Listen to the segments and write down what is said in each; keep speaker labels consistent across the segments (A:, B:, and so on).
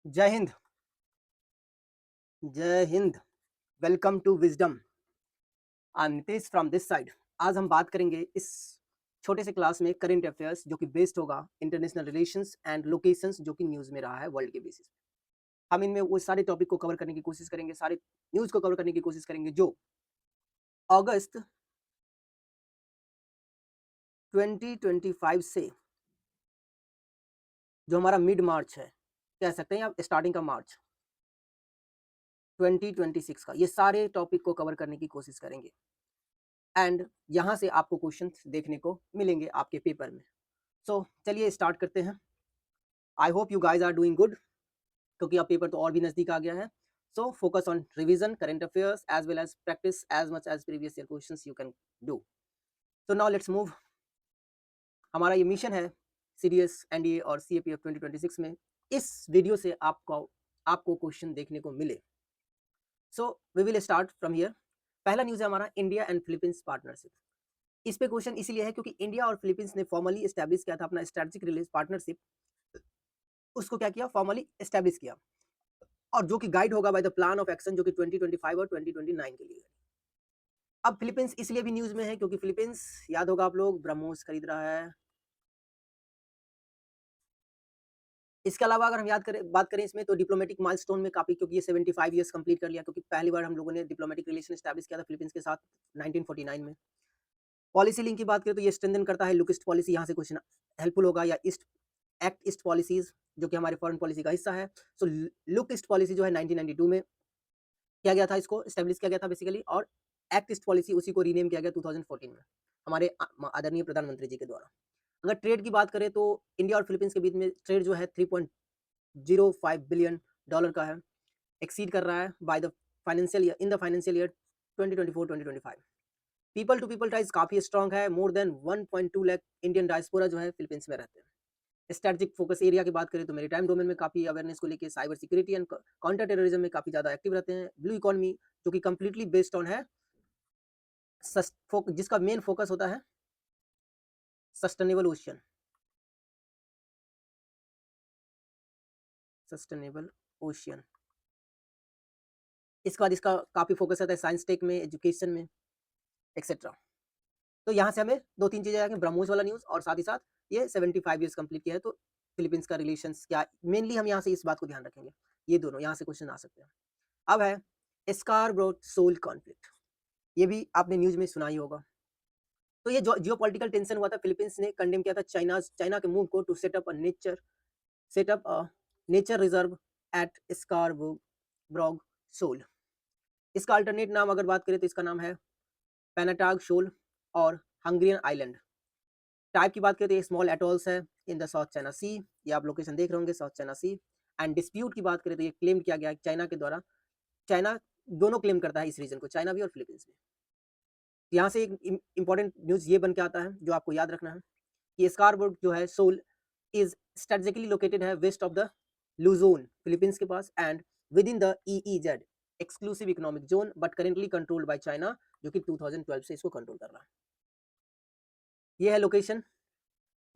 A: जय हिंद। जय Hind. Welcome to wisdom. I am Nitesh from this side. आज हम बात करेंगे इस छोटे से क्लास में करंट अफेयर्स जो कि बेस्ड होगा इंटरनेशनल रिलेशंस एंड लोकेशंस जो कि न्यूज़ में रहा है वर्ल्ड के बेसिस पे। हम इनमें वो सारे टॉपिक को कवर करने की कोशिश करेंगे, सारे न्यूज़ को कवर करने की कोशिश करेंगे जो अगस्त 2025 से जो हमारा मिड मार्च है, कह सकते हैं आप स्टार्टिंग का मार्च 2026 का, ये सारे टॉपिक को कवर करने की कोशिश करेंगे एंड यहाँ से आपको क्वेश्चन देखने को मिलेंगे आपके पेपर में। सो चलिए स्टार्ट करते हैं। I hope you guys are doing good, क्योंकि अब पेपर तो और भी नज़दीक आ गया है। So focus on revision current affairs as well as practice as much as previous year questions you can do. So now let's move. हमारा ये मिशन है सीडीएस, एनडीए और सीएपीएफ 2026 में इस वीडियो से आपको क्वेश्चन देखने को मिले। So we will start from here. पहला न्यूज़ है हमारा इंडिया एंड फिलीपींस पार्टनरशिप। इस पे क्वेश्चन इसीलिए है क्योंकि इंडिया और फिलीपींस ने फॉर्मली एस्टैब्लिश किया था अपना स्ट्रेटेजिक रिलेशन पार्टनरशिप, उसको क्या किया, फॉर्मली एस्टैब्लिश किया, और जो कि गाइड होगा by the plan of action जो कि 2025 और 2029 के लिए। अब फिलीपींस इसलिए भी न्यूज में है क्योंकि फिलीपींस, याद होगा आप लोग, ब्रह्मोस खरीद रहा है। इसके अलावा अगर हम बात करें इसमें, तो डिप्लोमेटिक माइलस्टोन में काफी, क्योंकि ये 75 ईयर्स कंप्लीट कर लिया, क्योंकि पहली बार हम लोगों ने डिप्लोमेटिक रिलेशन एस्टैब्लिश किया था फिलीपींस के साथ 1949 में। पॉलिसी लिंक की बात करें तो ये स्ट्रेंथन करता है लुक ईस्ट पॉलिसी, यहाँ से क्वेश्चन हेल्पफुल होगा, या ईस्ट एक्ट ईस्ट पॉलिसीज जो कि हमारे फॉरेन पॉलिसी का हिस्सा है। सो लुक ईस्ट पॉलिसी जो है 1992 में किया गया था, इसको एस्टेब्लिश किया गया था बेसिकली, और एक्ट ईस्ट पॉलिसी उसी को रीनेम किया गया 2014 में हमारे आदरणीय प्रधानमंत्री जी के द्वारा। अगर ट्रेड की बात करें तो इंडिया और फिलीपींस के बीच में ट्रेड जो है 3.05 बिलियन डॉलर का है, एक्सीड कर रहा है by the financial year, in the financial year 2024-2025। People to people ties काफी स्ट्रांग है, more than 1.2 lakh Indian diaspora जो है फिलीपींस में रहते हैं। स्ट्रेटेजिक फोकस एरिया की बात करें तो मेरीटाइम डोमेन में काफी अवेयरनेस को लेके, cyber security and counter terrorism में काफी ज्यादा एक्टिव रहते हैं। ब्लू इकोनॉमी जो कि कंप्लीटली बेस्ड ऑन है, जिसका मेन फोकस होता है सस्टेनेबल ओशियन, सस्टेनेबल ओशियन। इसके बाद इसका काफी फोकस रहता है साइंस टेक में, एजुकेशन में, एक्सेट्रा। तो यहाँ से हमें दो तीन चीजें आएंगे, ब्रह्मोस वाला न्यूज और साथ ही साथ ये 75 ईयर्स कंप्लीट किया है, तो फिलीपींस का रिलेशंस क्या, मेनली हम यहाँ से इस बात को ध्यान रखेंगे। ये दोनों यहाँ से क्वेश्चन आ सकते हैं। अब है स्कारब्रो सोल कॉन्फ्लिक्ट, ये भी आपने न्यूज में सुना ही होगा। तो ये जो जियोपॉलिटिकल टेंशन हुआ था, फिलीपींस ने कंडेम किया था चाइना के मूव को to setup a nature reserve at Scarborough Shoal. इसका अल्टरनेट नाम अगर बात करें तो इसका नाम है पेनाटाग शोल और हंगरियन आइलैंड। टाइप की बात करें तो ये स्मॉल एटॉल्स है in the South China Sea, ये आप लोकेशन देख रहे होंगे, South China Sea. And dispute की बात करें तो ये क्लेम किया गया चाइना के द्वारा, चाइना दोनों क्लेम करता है इस रीजन को, चाइना भी और फिलीपींस भी। यहाँ से एक इंपॉर्टेंट न्यूज ये बन के आता है जो आपको याद रखना है कि स्कारबर्ग जो है सोल इज स्ट्रेटेजिकली लोकेटेड है west of the Luzon, Philippines के पास, and within the EEZ exclusive economic zone, but currently controlled by China, जो कि 2012 से इसको कंट्रोल कर रहा है। ये है लोकेशन,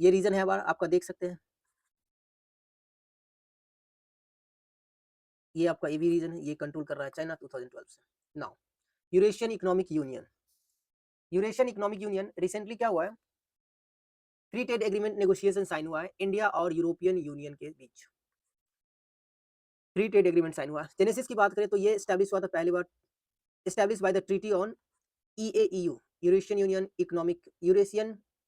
A: ये रीजन है हमारा, आपका देख सकते हैं, ये आपका एवी रीजन है, ये कंट्रोल कर रहा है चाइना 2012 से। Now Eurasian Economic Union, Eurasian Economic Union recently क्या हुआ है, free trade agreement negotiation sign हुआ है इंडिया और यूरोपियन यूनियन के बीच, फ्री ट्रेड एग्रीमेंट साइन हुआ है। जेनेसिस की बात करें तो ये स्टैब्लिश हुआ था पहली बार, established by the treaty on EAEU, Eurasian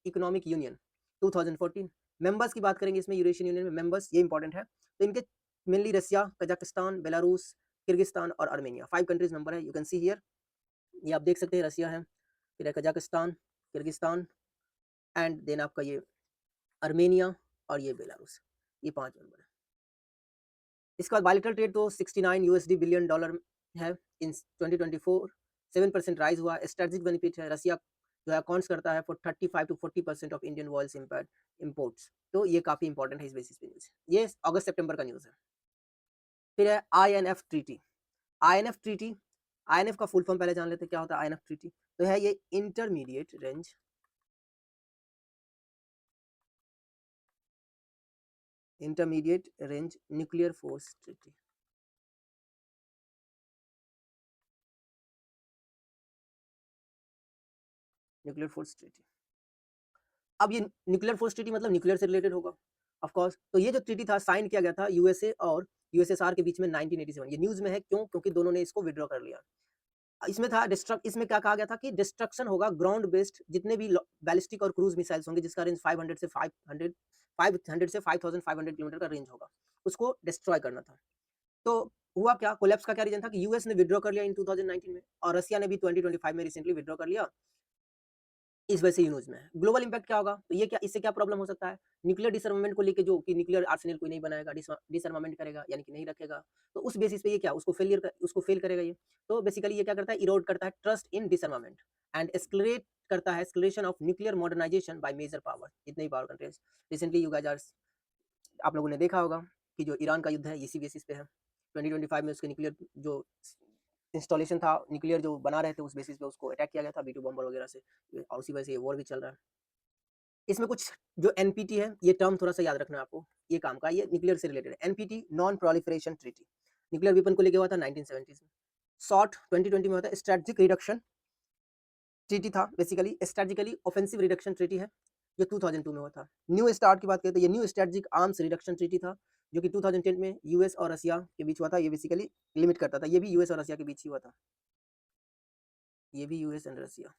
A: Economic union 2014। Members की बात करेंगे इसमें, यूरेशियन यूनियन में मेंबर्स, ये इंपॉर्टेंट है, तो इनके मेनली रसिया, कजाकिस्तान, बेलारूस, किर्गिस्तान और अर्मेनिया, 5 कंट्रीज मेंबर है। यू कैन सी हियर, ये आप देख सकते हैं, रसिया है, फिर है कजाकिस्तान, किर्गिस्तान, एंड देन आपका ये अर्मेनिया और ये बेलारूस, ये 5 मेंबर है। इसके बाद बायलैटरल ट्रेड तो 69 यूएसडी बिलियन डॉलर है इन 2024, 7% राइज हुआ। स्ट्रेटेजिक बेनिफिट है, रसिया जो है अकाउंट्स करता है for 35 to 40% of Indian oils imports, तो ये काफी इंपॉर्टेंट है इस बेसिस पे न्यूज, ये अगस्त सितंबर का न्यूज है। फिर है INF treaty, INF treaty, INF का फुल फॉर्म पहले जान लेते हैं क्या होता है आईएनएफ ट्रीटी। तो है ये intermediate range intermediate range nuclear force treaty. Nuclear force treaty, अब ये न्यूक्लियर फोर्स ट्रीटी मतलब न्यूक्लियर से रिलेटेड होगा ऑफ कोर्स। तो ये जो ट्रीटी था साइन किया गया था यूएसए और यूएसएसआर के बीच में 1987। ये न्यूज़ में है क्यों? क्योंकि दोनों ने इसको विड्रॉ कर लिया। इसमें था इसमें क्या कहा गया था कि डिस्ट्रक्शन होगा ग्राउंड बेस्ड जितने भी बैलिस्टिक और क्रूज मिसाइल्स होंगे जिसका रेंज 500 से 5500 किलोमीटर का रेंज होगा, उसको डिस्ट्रॉय करना था। तो हुआ क्या, कोलैप्स का क्या रीजन था कि यूएस ने विड्रॉ कर लिया इन 2019 में और रशिया ने भी 2025 में रिसेंटली विड्रॉ कर लिया। इस वजह से ये न्यूज़ में है। ग्लोबल इम्पैक्ट क्या होगा? तो ये क्या, इससे क्या प्रॉब्लम हो सकता है? न्यूक्लियर डिसआर्मामेंट को लेके जो कि न्यूक्लियर आर्सेनल कोई नहीं बनाएगा, डिसआर्मामेंट करेगा यानी कि नहीं रखेगा। तो उस बेसिस पे ये क्या उसको फेल करेगा ये। तो बेसिकली ये क्या करता है, इरोड करता है trust in disarmament and escalate करता है escalation of nuclear modernisation by major power. जितने भी power countries recently you guys are, आप लोगों ने देखा होगा कि जो ईरान का युद्ध है इसी बेसिस पे है। 2025 में उसके न्यूक्लियर जो इंस्टॉलेशन था, न्यूक्लियर जो बना रहे थे उस बेसिस पे उसको अटैक किया गया था बी2 बॉम्बर वगैरह से, और उसी वजह से ये वॉर भी चल रहा है। इसमें कुछ जो एनपीटी है, ये टर्म थोड़ा सा याद रखना है आपको, ये काम का, ये न्यूक्लियर से रिलेटेड है। NPT non proliferation treaty, nuclear weapon को लेके हुआ था 1970s में। सॉट 2020 में होता है स्ट्रेटजिक रिडक्शन ट्रीटी था, basically strategically offensive reduction treaty है जो 2002 में हुआ था। न्यू स्टार्ट की बात करें तो ये new strategic arms reduction treaty था जो कि 2010 में यूएस और रशिया के बीच हुआ था। ये बेसिकली लिमिट करता था, ये भी यूएस और रशिया के बीच ही हुआ था, ये भी यूएस एंड रशिया।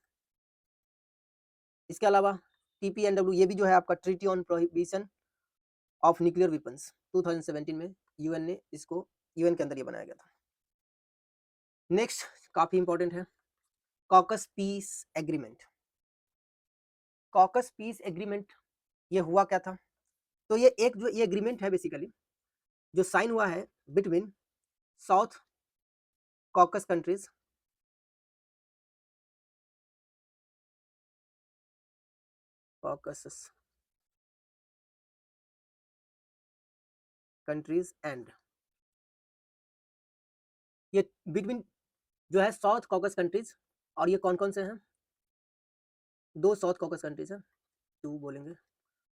A: इसके अलावा टीपीएनडब्ल्यू, ये भी जो है आपका treaty on prohibition of nuclear weapons 2017 में यूएन ने इसको, यूएन के अंदर ये बनाया गया था। नेक्स्ट काफी इंपॉर्टेंट है caucus piece agreement. Caucus piece agreement ये हुआ क्या था? तो ये एक जो ये एग्रीमेंट है बेसिकली जो साइन हुआ है between south caucus countries, Caucasus countries and, ये बिटवीन जो है साउथ कॉकस कंट्रीज, और ये कौन कौन से हैं? दो साउथ कॉकस कंट्रीज हैं, टू बोलेंगे,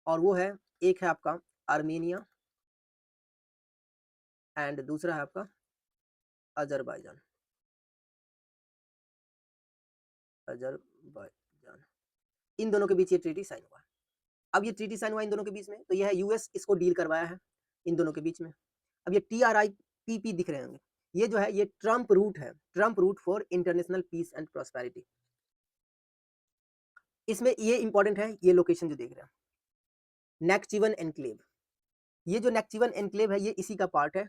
A: और वो है, एक है आपका आर्मेनिया एंड दूसरा है आपका अजरबैजान। अजरबैजान, इन दोनों के बीच ये ट्रीटी साइन हुआ। अब ये ट्रीटी साइन हुआ इन दोनों के बीच में, तो ये है यूएस इसको डील करवाया है इन दोनों के बीच में। अब ये TRIPP दिख रहे होंगे, ये जो है ये ट्रम्प रूट है, Trump route for international peace and prosperity. इसमें ये इंपॉर्टेंट है, ये लोकेशन जो देख रहे हैं नेक्चिवन एनक्लेव, ये जो नेक्चिवन एनक्लेव है ये इसी का पार्ट है,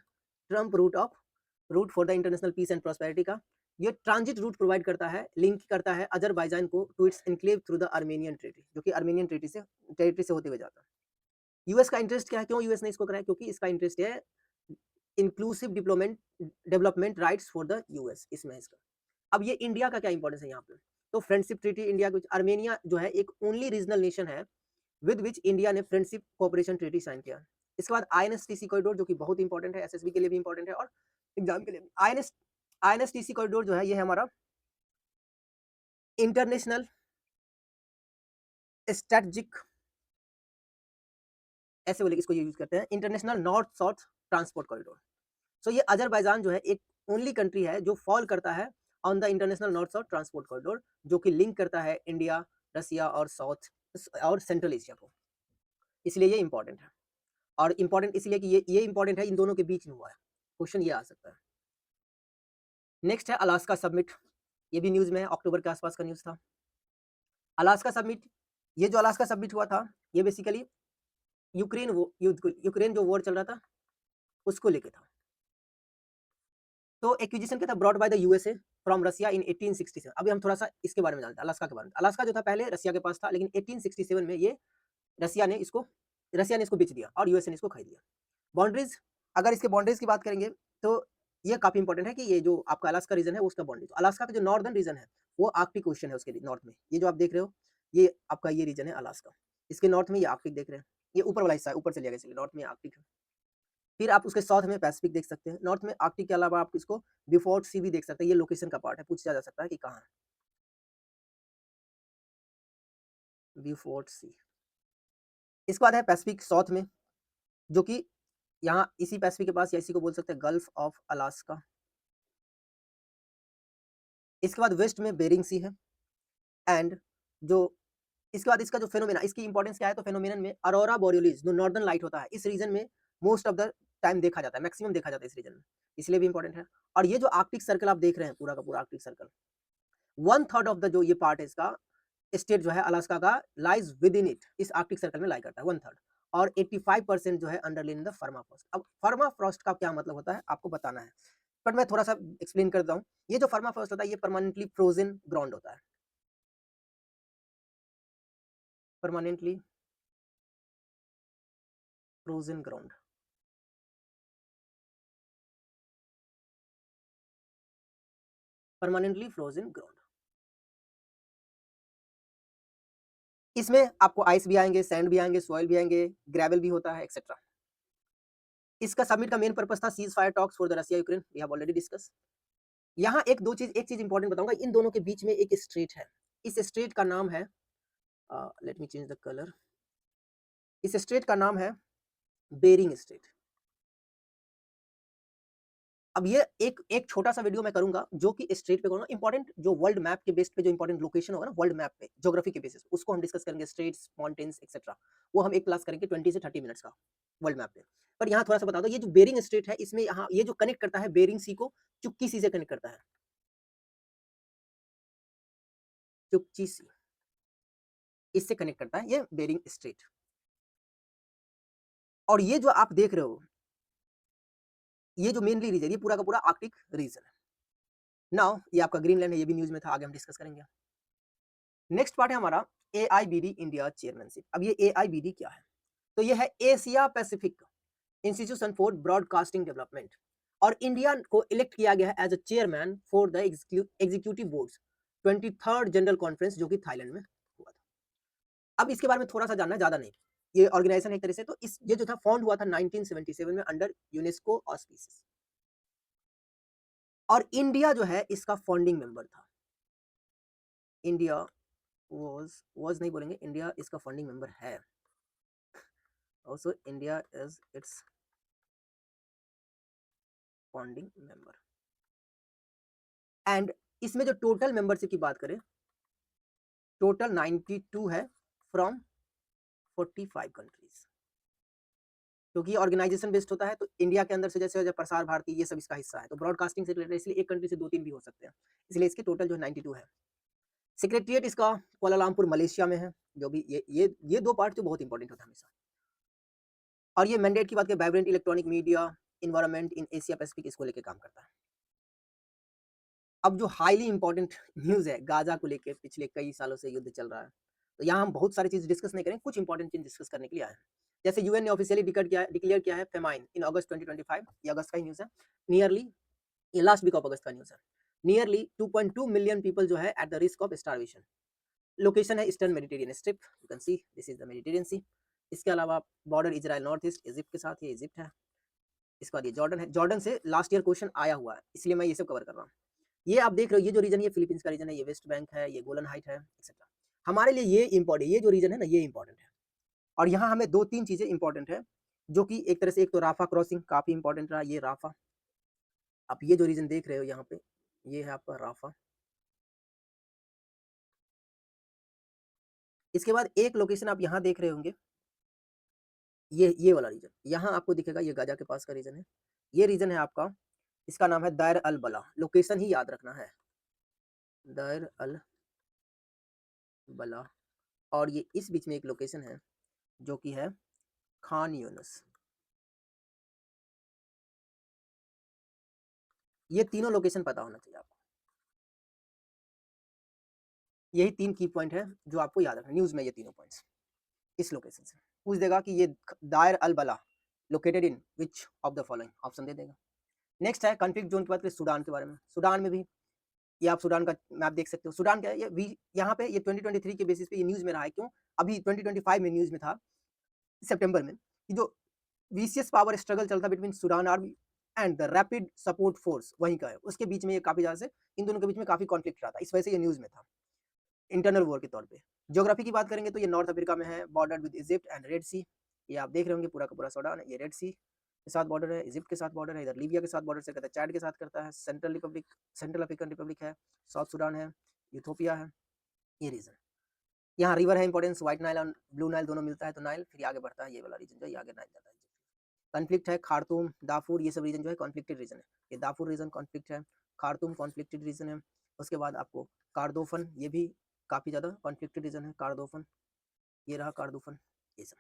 A: Trump route for the international peace and prosperity का। ये ट्रांजिट रूट प्रोवाइड करता है, लिंक करता है अजरबैजान को to its enclave through the Armenian treaty, जो कि आर्मेनियन टेरिटरी से होते हुए जाता है। यूएस का इंटरेस्ट क्या है, क्यों यूएस ने इसको कराया? क्योंकि इसका इंटरेस्ट है inclusive development rights for the US, इसमें इसका। अब ये इंडिया का क्या इंपॉर्टेंस है यहाँ पे? तो फ्रेंडशिप ट्रीटी इंडिया कुछ, आर्मेनिया जो है एक ओनली रीजनल नेशन है विद विच इंडिया ने फ्रेंडशिप कोऑपरेशन ट्रीटी साइन किया। इसके बाद आईएनएसटीसी कॉरिडोर जो कि बहुत इंपॉर्टेंट है, एसएसबी के लिए भी इंपॉर्टेंट है और एग्जाम के लिए भी। आईएनएसटीसी कॉरिडोर जो है ये है हमारा इंटरनेशनल स्ट्रेटजिक, ऐसे बोले इसको यूज करते हैं, international north south transport corridor. So ये अजरबैजान जो है एक ओनली कंट्री है जो फॉल करता है on the international north south transport corridor, जो कि लिंक करता है इंडिया, रसिया और साउथ और सेंट्रल एशिया को, इसलिए ये इंपॉर्टेंट है। और इंपॉर्टेंट इसलिए कि ये इंपॉर्टेंट है, इन दोनों के बीच में हुआ है, क्वेश्चन ये आ सकता है। नेक्स्ट है अलास्का सबमिट, ये भी न्यूज़ में है, अक्टूबर के आसपास का न्यूज़ था। अलास्का सबमिट, ये जो अलास्का सबमिट हुआ था ये बेसिकली यूक्रेन जो वॉर चल रहा था उसको लेके था। तो एक्विजिशन क्या था, bought by the USA from Russia in 1867। अभी हम थोड़ा सा इसके बारे में जानते हैं, अलास्का के बारे में। अलास्का जो था पहले रशिया के पास था, लेकिन 1867 में ये रशिया ने इसको बेच दिया और यूएसए ने इसको खरीद लिया। बाउंड्रीज, अगर इसके बाउंड्रीज की बात करेंगे तो ये काफी इंपॉर्टेंट है कि ये जो आपका अलास्का रीजन है उसका बाउंड्री, तो अलास्का का जो नॉर्दर्न रीजन है वो आर्कटिक ओशन है, उसके नॉर्थ में ये जो आप देख रहे हो ये आपका ये रीजन है अलास्का, इसके नॉर्थ में ये आर्कटिक देख रहे हैं, ये ऊपर वाला हिस्सा है, ऊपर चले गया इसलिए नॉर्थ में आर्कटिक है। फिर आप उसके साउथ में पैसिफिक देख सकते हैं, नॉर्थ में आर्कटिक के अलावा आप इसको बिफोर्ट सी भी देख सकते हैं, ये लोकेशन का पार्ट है, पूछा जा सकता है कि कहाँ है बिफोर्ट सी। इसके बाद है पैसिफिक साउथ में, जो कि यहाँ इसी पैसिफिक के पास, या इसी को बोल सकते हैं गल्फ ऑफ अलास्का। इसके बाद वेस्ट में बेरिंग सी है, एंड जो इसके बाद इसका जो फेनोमेना, इसकी इंपॉर्टेंस क्या है, तो फेनोमेनन में अरोरा बोरियोलिस जो नॉर्दर्न लाइट होता है, इस रीजन में मोस्ट ऑफ द टाइम देखा जाता है, मैक्सिमम देखा जाता है इस रीजन में, इसलिए भी इंपॉर्टेंट है। और ये जो आर्कटिक सर्कल आप देख रहे हैं, पूरा का पूरा आर्कटिक सर्कल, 1/3 ऑफ द जो ये पार्ट है इसका, स्टेट जो है अलास्का का, लाइज विद इन इट, इस आर्कटिक सर्कल में लाई करता है 1/3, और 85% जो है अंडरलीन इन द फर्माफ्रॉस्ट। अब फर्माफ्रॉस्ट का क्या मतलब होता है आपको बताना है, पर मैं थोड़ा सा एक्सप्लेन करता हूँ। ये जो फर्माफ्रॉस्ट होता है, ये परमानेंटली फ्रोजन ग्राउंड होता है, permanently frozen ground. Permanently frozen ground, इसमें आपको आइस भी आएंगे, सैंड भी आएंगे, सॉइल भी आएंगे, ग्रेवल भी होता है, एक्सेट्रा। इसका समिट का मेन पर्पस था cease fire talks for the Russia Ukraine, we have already discuss. यहाँ एक चीज इंपॉर्टेंट बताऊंगा, इन दोनों के बीच में एक स्ट्रेट है, इस स्ट्रेट का नाम है, let me change the colour, इस स्ट्रेट का नाम है बेरिंग स्ट्रेट। अब ये एक छोटा सा वीडियो मैं करूंगा जो कि स्ट्रेट पे करूंगा, इंपॉर्टेंट जो वर्ल्ड मैप के बेस पे जो इंपॉर्टेंट लोकेशन होगा ना वर्ल्ड मैप पे, ज्योग्राफी के बेसिस, उसको हम डिस्कस करेंगे, स्ट्रेट्स, माउंटेन्स एक्सेट्रा, वो हम एक क्लास करेंगे 20 से 30 मिनट्स का वर्ल्ड मैप पे। पर यहाँ थोड़ा सा बता दो, ये जो बेरिंग स्ट्रेट है, इसमें यहाँ ये जो कनेक्ट करता है बेरिंग सी को चुक्की सी से कनेक्ट करता है, चुक्ची सी, इससे कनेक्ट करता है ये बेरिंग स्ट्रेट। और ये जो आप देख रहे हो, ये जो मेनली रीजन, ये पूरा का पूरा आर्कटिक रीजन है। नाउ ये आपका ग्रीनलैंड है, ये भी न्यूज में था, आगे हम डिस्कस करेंगे। नेक्स्ट पार्ट है हमारा AIBD इंडिया चेयरमैनशिप। अब ये AIBD क्या है, तो ये है Asia Pacific institution for broadcasting development, और इंडिया को इलेक्ट किया गया है as a chairman for the executive boards 23rd general conference, जो कि थाईलैंड में हुआ था। अब इसके बारे में थोड़ा सा जानना है, ज्यादा नहीं। ये ऑर्गेनाइजेशन एक तरह से, तो इस ये जो था फाउंड हुआ था 1977 में अंडर यूनेस्को ऑस्पिसेस, और इंडिया जो है इसका फाउंडिंग मेंबर था। इंडिया was नहीं बोलेंगे, इंडिया इसका फाउंडिंग मेंबर है, also India is its founding member. And इसमें जो टोटल मेंबरशिप की बात करें, टोटल 92 है फ्रॉम 45 कंट्रीज, क्योंकि ऑर्गेनाइजेशन बेस्ड होता है, तो इंडिया के अंदर से जैसे प्रसार भारती, ये सब इसका हिस्सा है, तो ब्रॉडकास्टिंग से रिलेटेड, इसलिए एक कंट्री से 2-3 भी हो सकते हैं, इसलिए इसके टोटल जो 92 है। सेक्रेटरिएट इसका कुआलालंपुर मलेशिया में है, जो भी ये दो पार्ट जो बहुत इंपॉर्टेंट होता है हमेशा। और ये मैंडेट की बात करें, vibrant electronic media environment in Asia Pacific, इसको लेकर काम करता है। अब जो हाईली इंपॉर्टेंट न्यूज़ है, गाजा को लेके पिछले कई सालों से युद्ध चल रहा है, तो यहाँ हम बहुत सारी चीज़ डिस्कस नहीं करें, कुछ इंपॉर्टेंट चीज़ डिस्कस करने के लिए आए हैं। जैसे यूएन ने ऑफिशियली डिक्लेयर किया है फेमाइन इन अगस्त 2025, ये अगस्त का ही न्यूज़ है, नियरली, ये लास्ट वीक ऑफ अगस्त का न्यूज़ है, नियरली 2.2 मिलियन पीपल जो है at the risk of starvation. Location है eastern Mediterranean strip, you can see this is the Mediterranean sea. इसके अलावा border Israel north east Egypt के साथ, ये इजिप्ट है। इसके बाद ये जॉर्डन है, जॉर्डन से लास्ट ईयर क्वेश्चन आया हुआ है, इसलिए मैं ये सब कवर कर रहा हूँ। ये आप देख रहे हो, ये जो रीजन, ये फिलीपींस का रीजन है, ये वेस्ट बैंक है, ये गोलन हाइट है, एक्सेट्रा। हमारे लिए ये इंपॉर्टेंट, ये जो रीजन है ना, ये इंपॉर्टेंट है। और यहाँ हमें 2-3 चीजें इंपॉर्टेंट है, जो कि एक तरह से, एक तो राफा क्रॉसिंग काफी इंपॉर्टेंट रहा, ये राफा, आप ये जो रीजन देख रहे हो यहाँ पे, ये है आपका राफा। इसके बाद एक लोकेशन आप यहाँ देख रहे होंगे, ये वाला रीजन, यहाँ आपको दिखेगा, ये गाजा के पास का रीजन है, ये रीजन है आपका, इसका नाम है दायर अल बला, लोकेशन ही याद रखना है, दायर अल बला। और ये इस बीच में एक लोकेशन है जो कि है खान यूनस। ये तीनों लोकेशन पता होना चाहिए आपको, यही 3 की पॉइंट है जो आपको याद रखना, न्यूज में ये तीनों पॉइंट्स इस लोकेशन से पूछ देगा कि ये Deir al Balah located in which of the following, option दे देगा। नेक्स्ट है कॉन्फ्लिक्ट जोन की बात करें, सूडान के बारे में, सूडान में भी ये आप सूडान का मैप देख सकते हो। सूडान क्या है, ये यहाँ पे ये 2023 के बेसिस पे ये न्यूज में रहा है, क्यों, अभी 2025 में न्यूज में था सितंबर में, कि जो विशियस पावर स्ट्रगल चलता between Sudan army and the rapid support force, वहीं का है, उसके बीच में ये काफी ज्यादा से इन दोनों के बीच में काफी कॉन्फ्लिक्ट रहा था, इस वजह से ये न्यूज में था इंटरनल वॉर के तौर पे। ज्योग्राफी की बात करेंगे तो ये नॉर्थ अफ्रीका में है, border with Egypt and Red Sea. ये आप देख रहे होंगे पूरा का पूरा सूडान है, ये रेड सी के साथ बॉर्डर है, इजिप्ट के साथ बॉर्डर है, इधर लीबिया के साथ बॉर्डर से करता है, चैड के साथ करता है, सेंट्रल अफ्रीकन रिपब्लिक है, साउथ सूडान है, इथियोपिया है, ये रीजन। यहाँ रिवर है इंपॉर्टेंस, व्हाइट नाइल और ब्लू नाइल दोनों मिलता है तो नाइल, फिर आगे बढ़ता है ये वाला रीजन जो है, आगे नाइल जाता है। कॉन्फ्लिक्ट है खार्तूम, दाफूर, ये सब रीजन जो है कॉन्फ्लिक्टेड रीजन है। ये दाफूर रीजन कॉन्फ्लिक्ट है, खार्तूम कॉन्फ्लिक्टेड रीजन है। उसके बाद आपको कार्डोफन, ये भी काफ़ी ज़्यादा कॉन्फ्लिक्टेड रीजन है, कार्डोफन, ये रहा कार्डोफन, ये सब।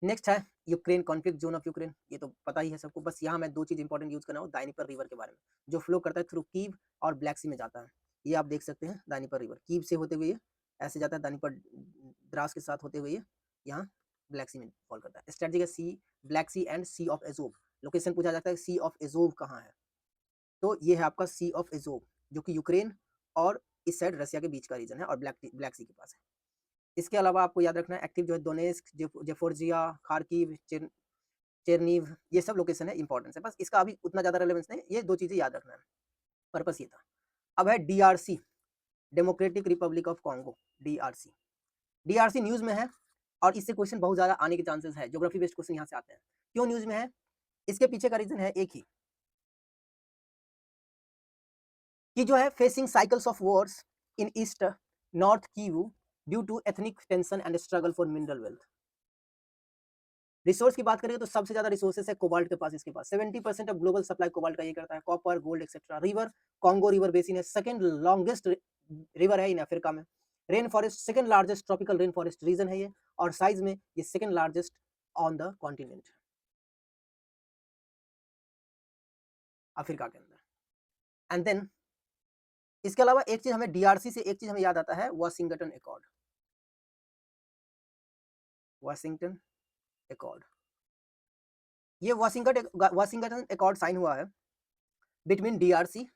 A: नेक्स्ट है Ukraine, conflict zone of Ukraine, ये तो पता ही है सबको, बस यहाँ मैं दो चीज़ इंपॉर्टेंट यूज़ करना हूँ दानिपर रिवर के बारे में, जो फ्लो करता है थ्रू कीव और ब्लैक सी में जाता है। ये आप देख सकते हैं दानिपर रिवर कीव से होते हुए ऐसे जाता है, दानिपर द्रास के साथ होते हुए यहाँ ब्लैक सी में फॉल करता है। स्ट्रेटजी का sea, black sea and sea of Azov, location पूछा जाता है सी ऑफ एजोव कहाँ है, तो ये है आपका सी ऑफ एजोव जो कि यूक्रेन और इस साइड रसिया के बीच का रीजन है और ब्लैक सी के पास है। इसके अलावा आपको याद रखना है एक्टिव जो है दोनेस्क, जेफोर्जिया, खार्किव, चेरनीव, ये सब लोकेशन है, इंपॉर्टेंस है, बस इसका अभी उतना ज़्यादा रेलेवेंस नहीं, ये दो चीज़ें याद रखना है, पर्पस ये था। अब है DRC, democratic Republic of Congo, DRC. DRC news में है और इससे क्वेश्चन बहुत ज़्यादा आने के चांसेस है, ज्योग्राफी बेस्ड क्वेश्चन यहाँ से आते हैं। क्यों न्यूज़ में है? इसके पीछे का रीजन है एक ही, कि जो है facing cycles of wars in east north Kivu due to ethnic tension and struggle for mineral wealth. Resource की बात करें तो सबसे ज्यादा रिसोर्सेस है कोबाल्ट के पास, इसके पास 70% ऑफ ग्लोबल सप्लाई कोबाल्ट का ये करता है, copper, gold etcetera. River Congo river basin है, सेकंड लॉन्गेस्ट रिवर है इन अफ्रीका में। Rain forest second largest tropical rain forest region है ये, और साइज में ये second largest on the continent Africa के अंदर। एंड देन इसके अलावा एक चीज हमें डीआरसी से एक चीज हमें याद आता है, वाशिंगटन अकॉर्ड, वाशिंगटन अकॉर्ड, ये वाशिंगटन अकॉर्ड साइन हुआ है between DRC,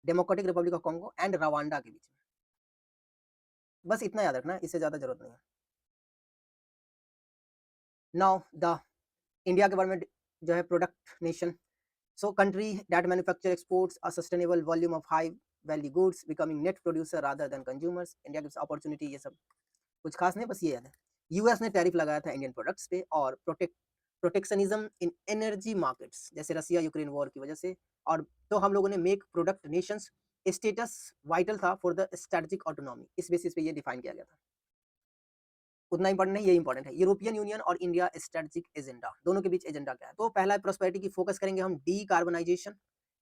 A: democratic Republic of Congo and Rwanda के बीच में। बस इतना याद रखना, इससे ज्यादा जरूरत नहीं है। नाउ द इंडिया के बारे में जो है product nation, so country that manufacture exports a sustainable volume of high value goods becoming net producer rather than consumers, India gives opportunity, ये सब कुछ खास नहीं, बस ये याद है। यूएस ने टैरिफ लगाया था इंडियन प्रोडक्ट्स पे, और प्रोटेक्शनिज्म इन एनर्जी मार्केट्स, जैसे रसिया यूक्रेन वॉर की वजह से, और तो हम लोगों ने make product Nations status vital था फॉर द स्ट्रेटेजिक ऑटोनॉमी, इस बेसिस पे ये डिफाइन किया गया था। उतना इंपॉर्टेंट नहीं, ये इंपॉर्टेंट है। यूरोपियन यूनियन और इंडिया स्ट्रेटेजिक एजेंडा, दोनों के बीच एजेंडा क्या है? तो पहला है प्रोस्पेरिटी की, फोकस करेंगे हम डीकार्बनाइजेशन,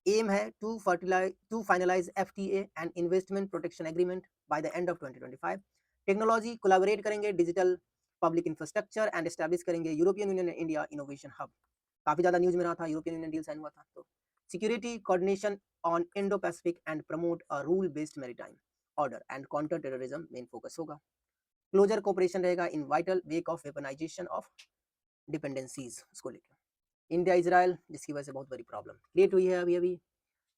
A: एम है to finalise FTA and investment protection agreement by the end of 2025। Technology collaborate करेंगे, digital public infrastructure and establish करेंगे European Union and India innovation hub, काफी ज्यादा न्यूज में रहा था, यूरोपियन यूनियन डील साइन हुआ था। तो security coordination on Indo Pacific and promote a rule based maritime order and counter terrorism main focus होगा। क्लोजर कोऑपरेशन रहेगा in vital wake of weaponisation of dependencies, उसको लेकर। इंडिया इजराइल, जिसकी वजह से बहुत बड़ी प्रॉब्लम क्रिएट हुई है अभी अभी।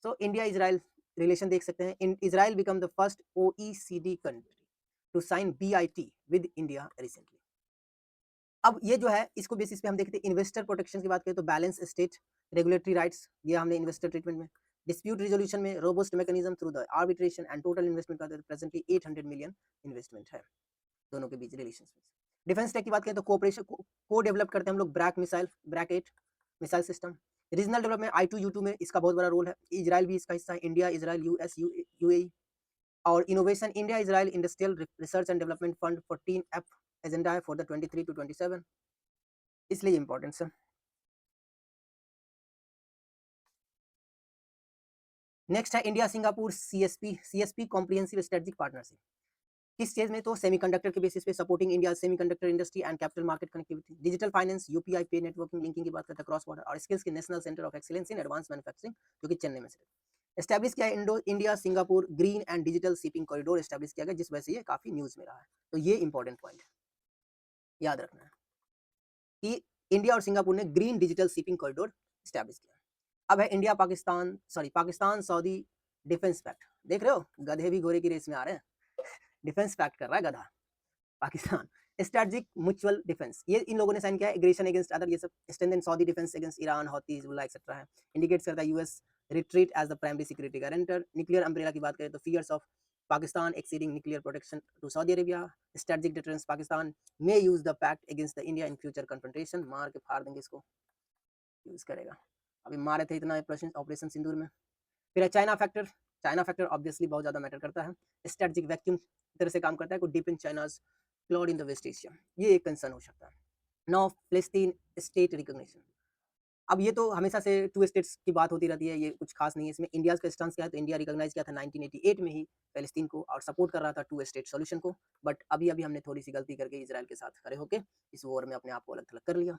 A: तो इंडिया इजराइल रिलेशन देख सकते हैं, Israel become the first OECD country to sign BIT with India recently. अब ये जो है इसको बेसिस पे हम देखते हैं इन्वेस्टर प्रोटेक्शन की बात करें तो बैलेंस स्टेट रेगुलेटरी राइट्स दिया हमने इन्वेस्टर ट्रीटमेंट में। डिस्प्यूट रिजोल्यूशन में robust mechanism through the arbitration and total investment का प्रेजेंटली 800 मिलियन इन्वेस्टमेंट है दोनों के बीच रिलेशन में। डिफेंस टेक की बात करें तो कोऑपरेशन को डेवलप करते हैं हम लोग, Barak missile, Barak 8 missile system. Regional development I2U2 में इसका बहुत बड़ा रोल है, इजराइल भी इसका हिस्सा है, इंडिया इजराइल यूएस यूएई। और innovation, India Israel industrial research and development fund 14F agenda है फॉर द 23 to 27, इसलिए इंपॉर्टेंस है। नेक्स्ट है India Singapore CSP comprehensive strategic partnership, किस स्टेज में? तो सेमीकंडक्टर के बेसिस पे, supporting India semiconductor industry and capital market connectivity. Digital finance, UPI पे नेटवर्किंग लिंकिंग की बात करते हैं क्रॉस बॉर्डर, और स्किल्स के national centre of excellence in advance manufacturing जो कि चेन्नई में से एस्टैब्लिश किया है। India Singapore green and digital shipping corridor establish किया गया, जिस वजह से ये काफी न्यूज में रहा है। तो ये इंपॉर्टेंट पॉइंट याद रखना है कि इंडिया और सिंगापुर ने green digital shipping corridor establish किया। अब है India Pakistan Saudi defence pact, देख रहे हो गधे भी घोड़े की रेस में आ रहे हैं, डिफेंस पैक्ट कर रहा है गधा पाकिस्तान। स्ट्रेटजिक म्यूचुअल डिफेंस, ये इन लोगों ने साइन किया है। एग्रेशन अगेंस्ट अदर, ये सब strengthen Saudi defence against Iran, Houthi, Hezbollah etcetera है। इंडिकेट्स करता है US retreat as the primary security guarantor. Nuclear umbrella की बात करें तो fears of Pakistan exceeding nuclear protection to Saudi Arabia. Strategic deterrence, Pakistan may use the pact against the India in future confrontation. मार के फाड़ देंगे इसको, use करेगा। अभी मारे थे इतना ऑपरेशन सिंदूर में। फिर है China factor. China factor obviously बहुत ज़्यादा मैटर करता है। स्ट्रेटजिक वैक्यूम तरह से काम करता है, को deep in China's cloud in the west Asia, ये एक कंसर्न हो सकता है। नाउ फिलिस्तीन स्टेट रिकॉग्निशन। अब ये तो हमेशा से टू स्टेट्स की बात होती रहती है, ये कुछ खास नहीं है इसमें। इंडिया का स्टांस क्या है, तो इंडिया रिकॉग्नाइज किया था 1988 में ही फिलिस्तीन को और सपोर्ट कर रहा था टू स्टेट सॉल्यूशन को। बट अभी अभी हमने थोड़ी सी गलती करके इजराइल के साथ खड़े होकर इस वॉर में अपने आप को अलग थलग कर लिया।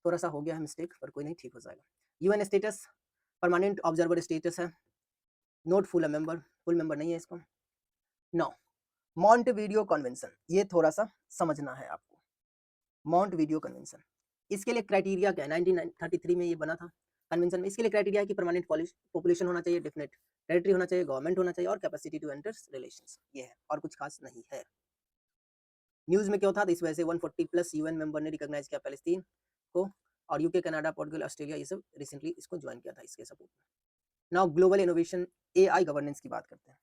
A: थोड़ा सा हो गया है मिस्टेक, पर कोई नहीं, ठीक हो जाएगा। UN status permanent observer status है, not full member, full member नहीं है इसको। नो मॉन्टेविडियो कन्वेंशन, ये थोड़ा सा समझना है आपको। मॉन्टेविडियो कन्वेंशन, इसके लिए क्राइटेरिया क्या है, 1933 में ये बना था कन्वेंशन में। इसके लिए क्राइटेरिया है कि परमानेंट पॉपुलेशन होना चाहिए, डेफिनेट टेरिटरी होना चाहिए, गवर्नमेंट होना चाहिए और कैपेसिटी टू एंटर रिलेशंस, ये है और कुछ खास नहीं है। न्यूज़ में क्या था, इस वजह से 140 प्लस यूएन मेंबर ने रिकॉग्नाइज किया पैलेस्टीन को, और यूके, कनाडा, पोर्टुगल, ऑस्ट्रेलिया ये सब रिसेंटली इसको ज्वाइन किया था इसके सपोर्ट में। Now global innovation AI governance की बात करते हैं।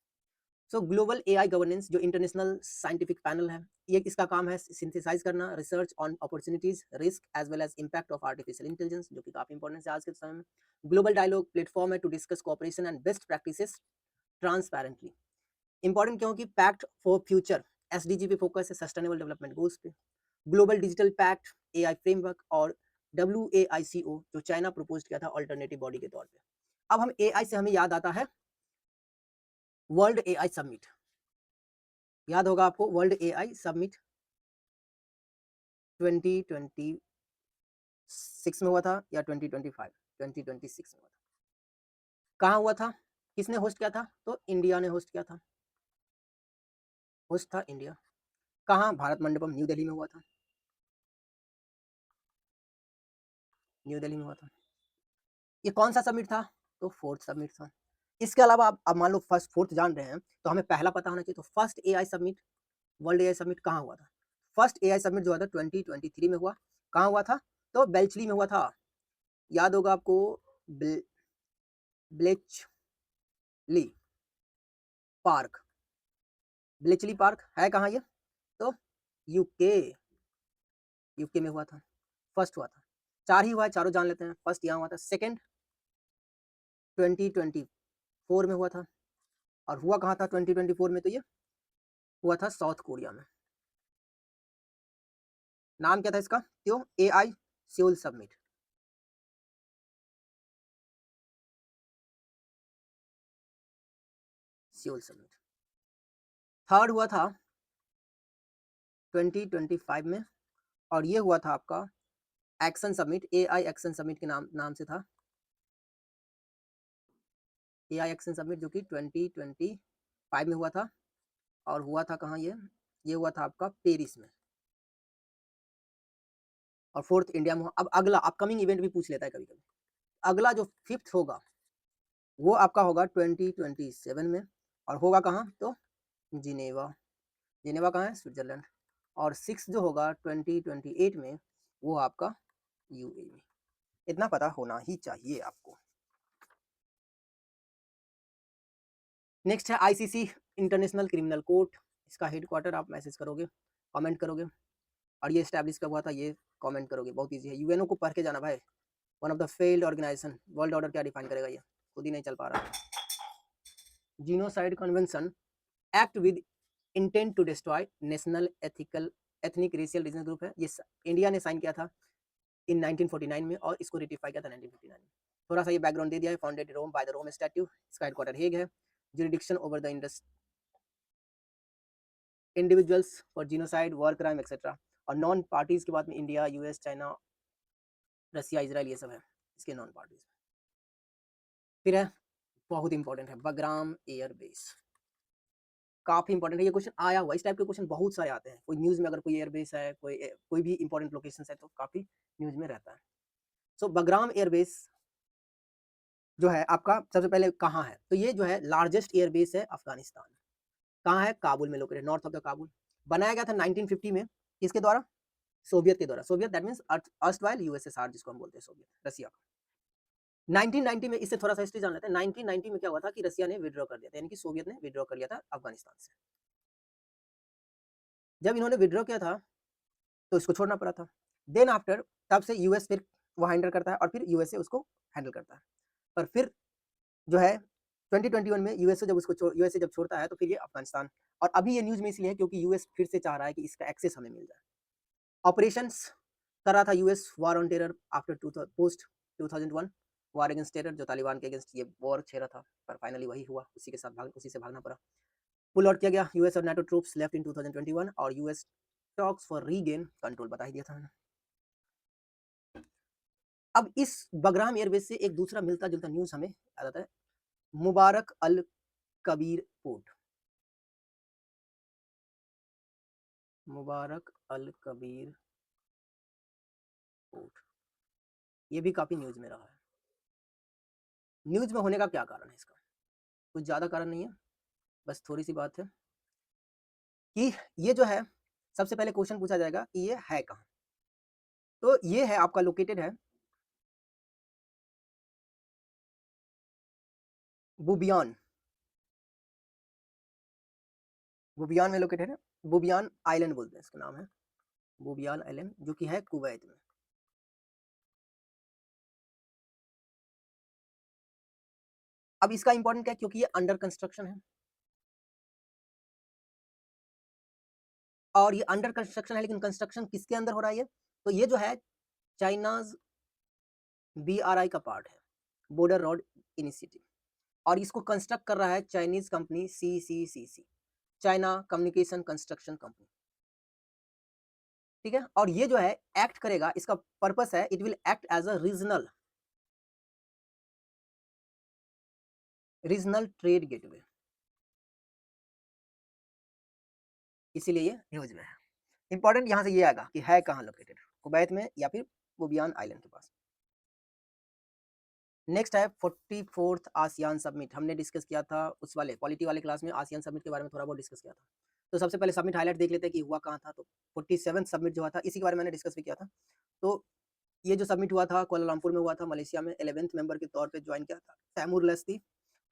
A: सो ग्लोबल एआई गवर्नेंस जो इंटरनेशनल साइंटिफिक पैनल है, ये इसका काम है सिंथेसाइज करना research on opportunities, risk as well as impact of artificial intelligence, जो कि काफी इंपॉर्टेंट है आज के समय में। ग्लोबल डायलॉग प्लेटफॉर्म है to discuss cooperation and best practices transparently. Important क्यों कि पैक्ट फॉर फ्यूचर एसडीजी पे फोकस है, सस्टेनेबल डेवलपमेंट गोल्स पे। Global digital pact, AI framework और WAICO जो चाइना प्रपोज किया था अल्टरनेटिव बॉडी के तौर पे। अब हम एआई से हमें याद आता है वर्ल्ड एआई समिट, याद होगा आपको वर्ल्ड एआई समिट 2026 में हुआ था या 2025, 2026 में हुआ था। कहाँ हुआ था, किसने होस्ट किया था, तो इंडिया ने होस्ट किया था, होस्ट था इंडिया। कहाँ, भारत मंडपम न्यू दिल्ली में हुआ था, न्यू दिल्ली में हुआ था। ये कौन सा समिट था, तो फोर्थ समिट था। इसके अलावा अब मान लो फर्स्ट फोर्थ जान रहे हैं तो हमें पहला पता होना चाहिए, तो first AI summit, world AI summit कहाँ हुआ था। फर्स्ट एआई समिट जो हुआ था 2023 में हुआ। कहाँ हुआ था, तो बेल्चली में हुआ था, याद होगा आपको, ब्लेचली पार्क, ब्लेचली पार्क है कहाँ ये, तो यूके, यूके में हुआ था, फर्स्ट हुआ था। चार ही हुआ है, चारों जान लेते हैं। फर्स्ट यहाँ हुआ था, सेकंड 2024 में हुआ था, और हुआ कहाँ था 2024 में, तो ये हुआ था साउथ कोरिया में। नाम क्या था इसका, तो AI Seoul summit. Seoul summit third हुआ था 2025 में, और ये हुआ था आपका action summit, AI action summit के नाम से था, एआई एक्शन समिट, जो कि 2025 में हुआ था। और हुआ था कहाँ ये हुआ था आपका पेरिस में, और फोर्थ इंडिया में। अब अगला अपकमिंग इवेंट भी पूछ लेता है कभी कभी। अगला जो फिफ्थ होगा वो आपका होगा 2027 में, और होगा कहाँ, तो जिनेवा, जिनेवा कहाँ है, स्विट्जरलैंड। और सिक्स जो होगा 2028 में, वो आपका यूएई में। इतना पता होना ही चाहिए आपको। नेक्स्ट है आईसीसी, इंटरनेशनल क्रिमिनल कोर्ट। इसका हेडक्वार्टर आप मैसेज करोगे, कमेंट करोगे, और ये स्टैब्लिश कब हुआ था ये कमेंट करोगे, बहुत ईजी है। यूएनओ को पढ़ के जाना भाई, one of the failed organisation. World order क्या डिफाइन करेगा, ये खुद ही नहीं चल पा रहा है। Genocide convention act with intent to destroy national ethnic racial regional group है, ये इंडिया ने साइन किया था इन 1949 में, और इसको रेटिफाई किया था 1959 में। थोड़ा सा ये बैकग्राउंड दे दिया है। Founded Rome by the Rome statute, इसका हेडक्वार्टर हेग है। Jurisdiction over the individuals for genocide, war crime etcetera. और नॉन पार्टीज के बाद में India, US, China, Russia, Israel, ये सब है इसके नॉन पार्टीज। फिर है बहुत इंपॉर्टेंट है बगराम एयरबेस, काफी इंपॉर्टेंट है। ये क्वेश्चन आया हुआ, इस टाइप के क्वेश्चन बहुत सारे आते हैं। कोई न्यूज में अगर कोई एयरबेस है, कोई भी इंपॉर्टेंट लोकेशन है, तो काफी न्यूज में रहता है। सो बगराम एयरबेस जो है आपका सबसे पहले कहाँ है, तो ये जो है लार्जेस्ट एयरबेस है अफगानिस्तान। कहाँ है, काबुल में located, north of the Kabul. बनाया गया था 1950 में, किसके द्वारा, सोवियत के द्वारा। Soviet that means erstwhile USSR, जिसको हम बोलते हैं सोवियत, रसिया का। 1990 में, इससे थोड़ा सा हिस्ट्री जान लेते हैं। 1990 में क्या हुआ था कि रसिया ने विड्रॉ कर दिया था, यानी कि सोवियत ने विड्रॉ कर लिया था अफगानिस्तान से। जब इन्होंने विड्रॉ किया था तो इसको छोड़ना पड़ा था। देन आफ्टर, तब से यूएस फिर वो हैंडल करता है और फिर यूएसए उसको हैंडल करता है। पर फिर जो है 2021 में यूएसए जब छोड़ता है तो फिर ये अफगानिस्तान, और अभी ये न्यूज़ में इसलिए है क्योंकि यूएस फिर से चाह रहा है कि इसका एक्सेस हमें मिल जाए। ऑपरेशंस कर रहा था US war on terror after post 2001 war against terror, जो तालिबान के अगेंस्ट ये वॉर छेड़ा था, पर फाइनली वही हुआ, उसी से भागना पड़ा। पुल आउट किया गया, यूएस और नाटो ट्रूप्स लेफ्ट इन 2021 और US talks for regain control, बता ही दिया था मैंने। अब इस बगराम एयरबेस से एक दूसरा मिलता जुलता न्यूज हमें याद आता है, मुबारक अल कबीर पोर्ट। मुबारक अल कबीर पोर्ट, ये भी काफी न्यूज में रहा है। न्यूज में होने का क्या कारण है इसका? कुछ ज्यादा कारण नहीं है, बस थोड़ी सी बात है कि ये जो है, सबसे पहले क्वेश्चन पूछा जाएगा कि ये है कहाँ। तो ये है आपका लोकेटेड है बुबियान, बुबियान में लोकेटेड है। बुबियान आइलैंड बोलते हैं, इसका नाम है बुबियान आइलैंड, जो कि है कुवैत में। अब इसका इंपॉर्टेंट क्या है, क्योंकि ये अंडर कंस्ट्रक्शन है, और ये अंडर कंस्ट्रक्शन है, लेकिन कंस्ट्रक्शन किसके अंदर हो रहा है ये? तो ये जो है चाइनाज BRI का पार्ट है, बॉर्डर रोड इनिशिएटिव, और इसको कंस्ट्रक्ट कर रहा है Chinese company CCCC, China communication construction company. ठीक है, और ये जो है एक्ट करेगा, इसका पर्पस है, it will act as a regional trade gateway, इसीलिए ये न्यूज में है। इंपॉर्टेंट यहां से ये आएगा कि है कहाँ लोकेटेड, कुवैत में या फिर बुबियान आइलैंड के पास। नेक्स्ट है 44th आसियान समिट, हमने डिस्कस किया था उस वाले पॉलिटी वाले क्लास में, आसियान समिट के बारे में थोड़ा बहुत डिस्कस किया था। तो सबसे पहले समिट हाईलाइट देख लेते हैं कि हुआ कहाँ था। तो 47th समिट जो हुआ था, इसी के बारे में मैंने डिस्कस भी किया था। तो ये जो समिट हुआ था कुआलालंपुर में हुआ था, मलेशिया में। 11th मेंबर के तौर पे ज्वाइन किया था तैमूर लस्ती,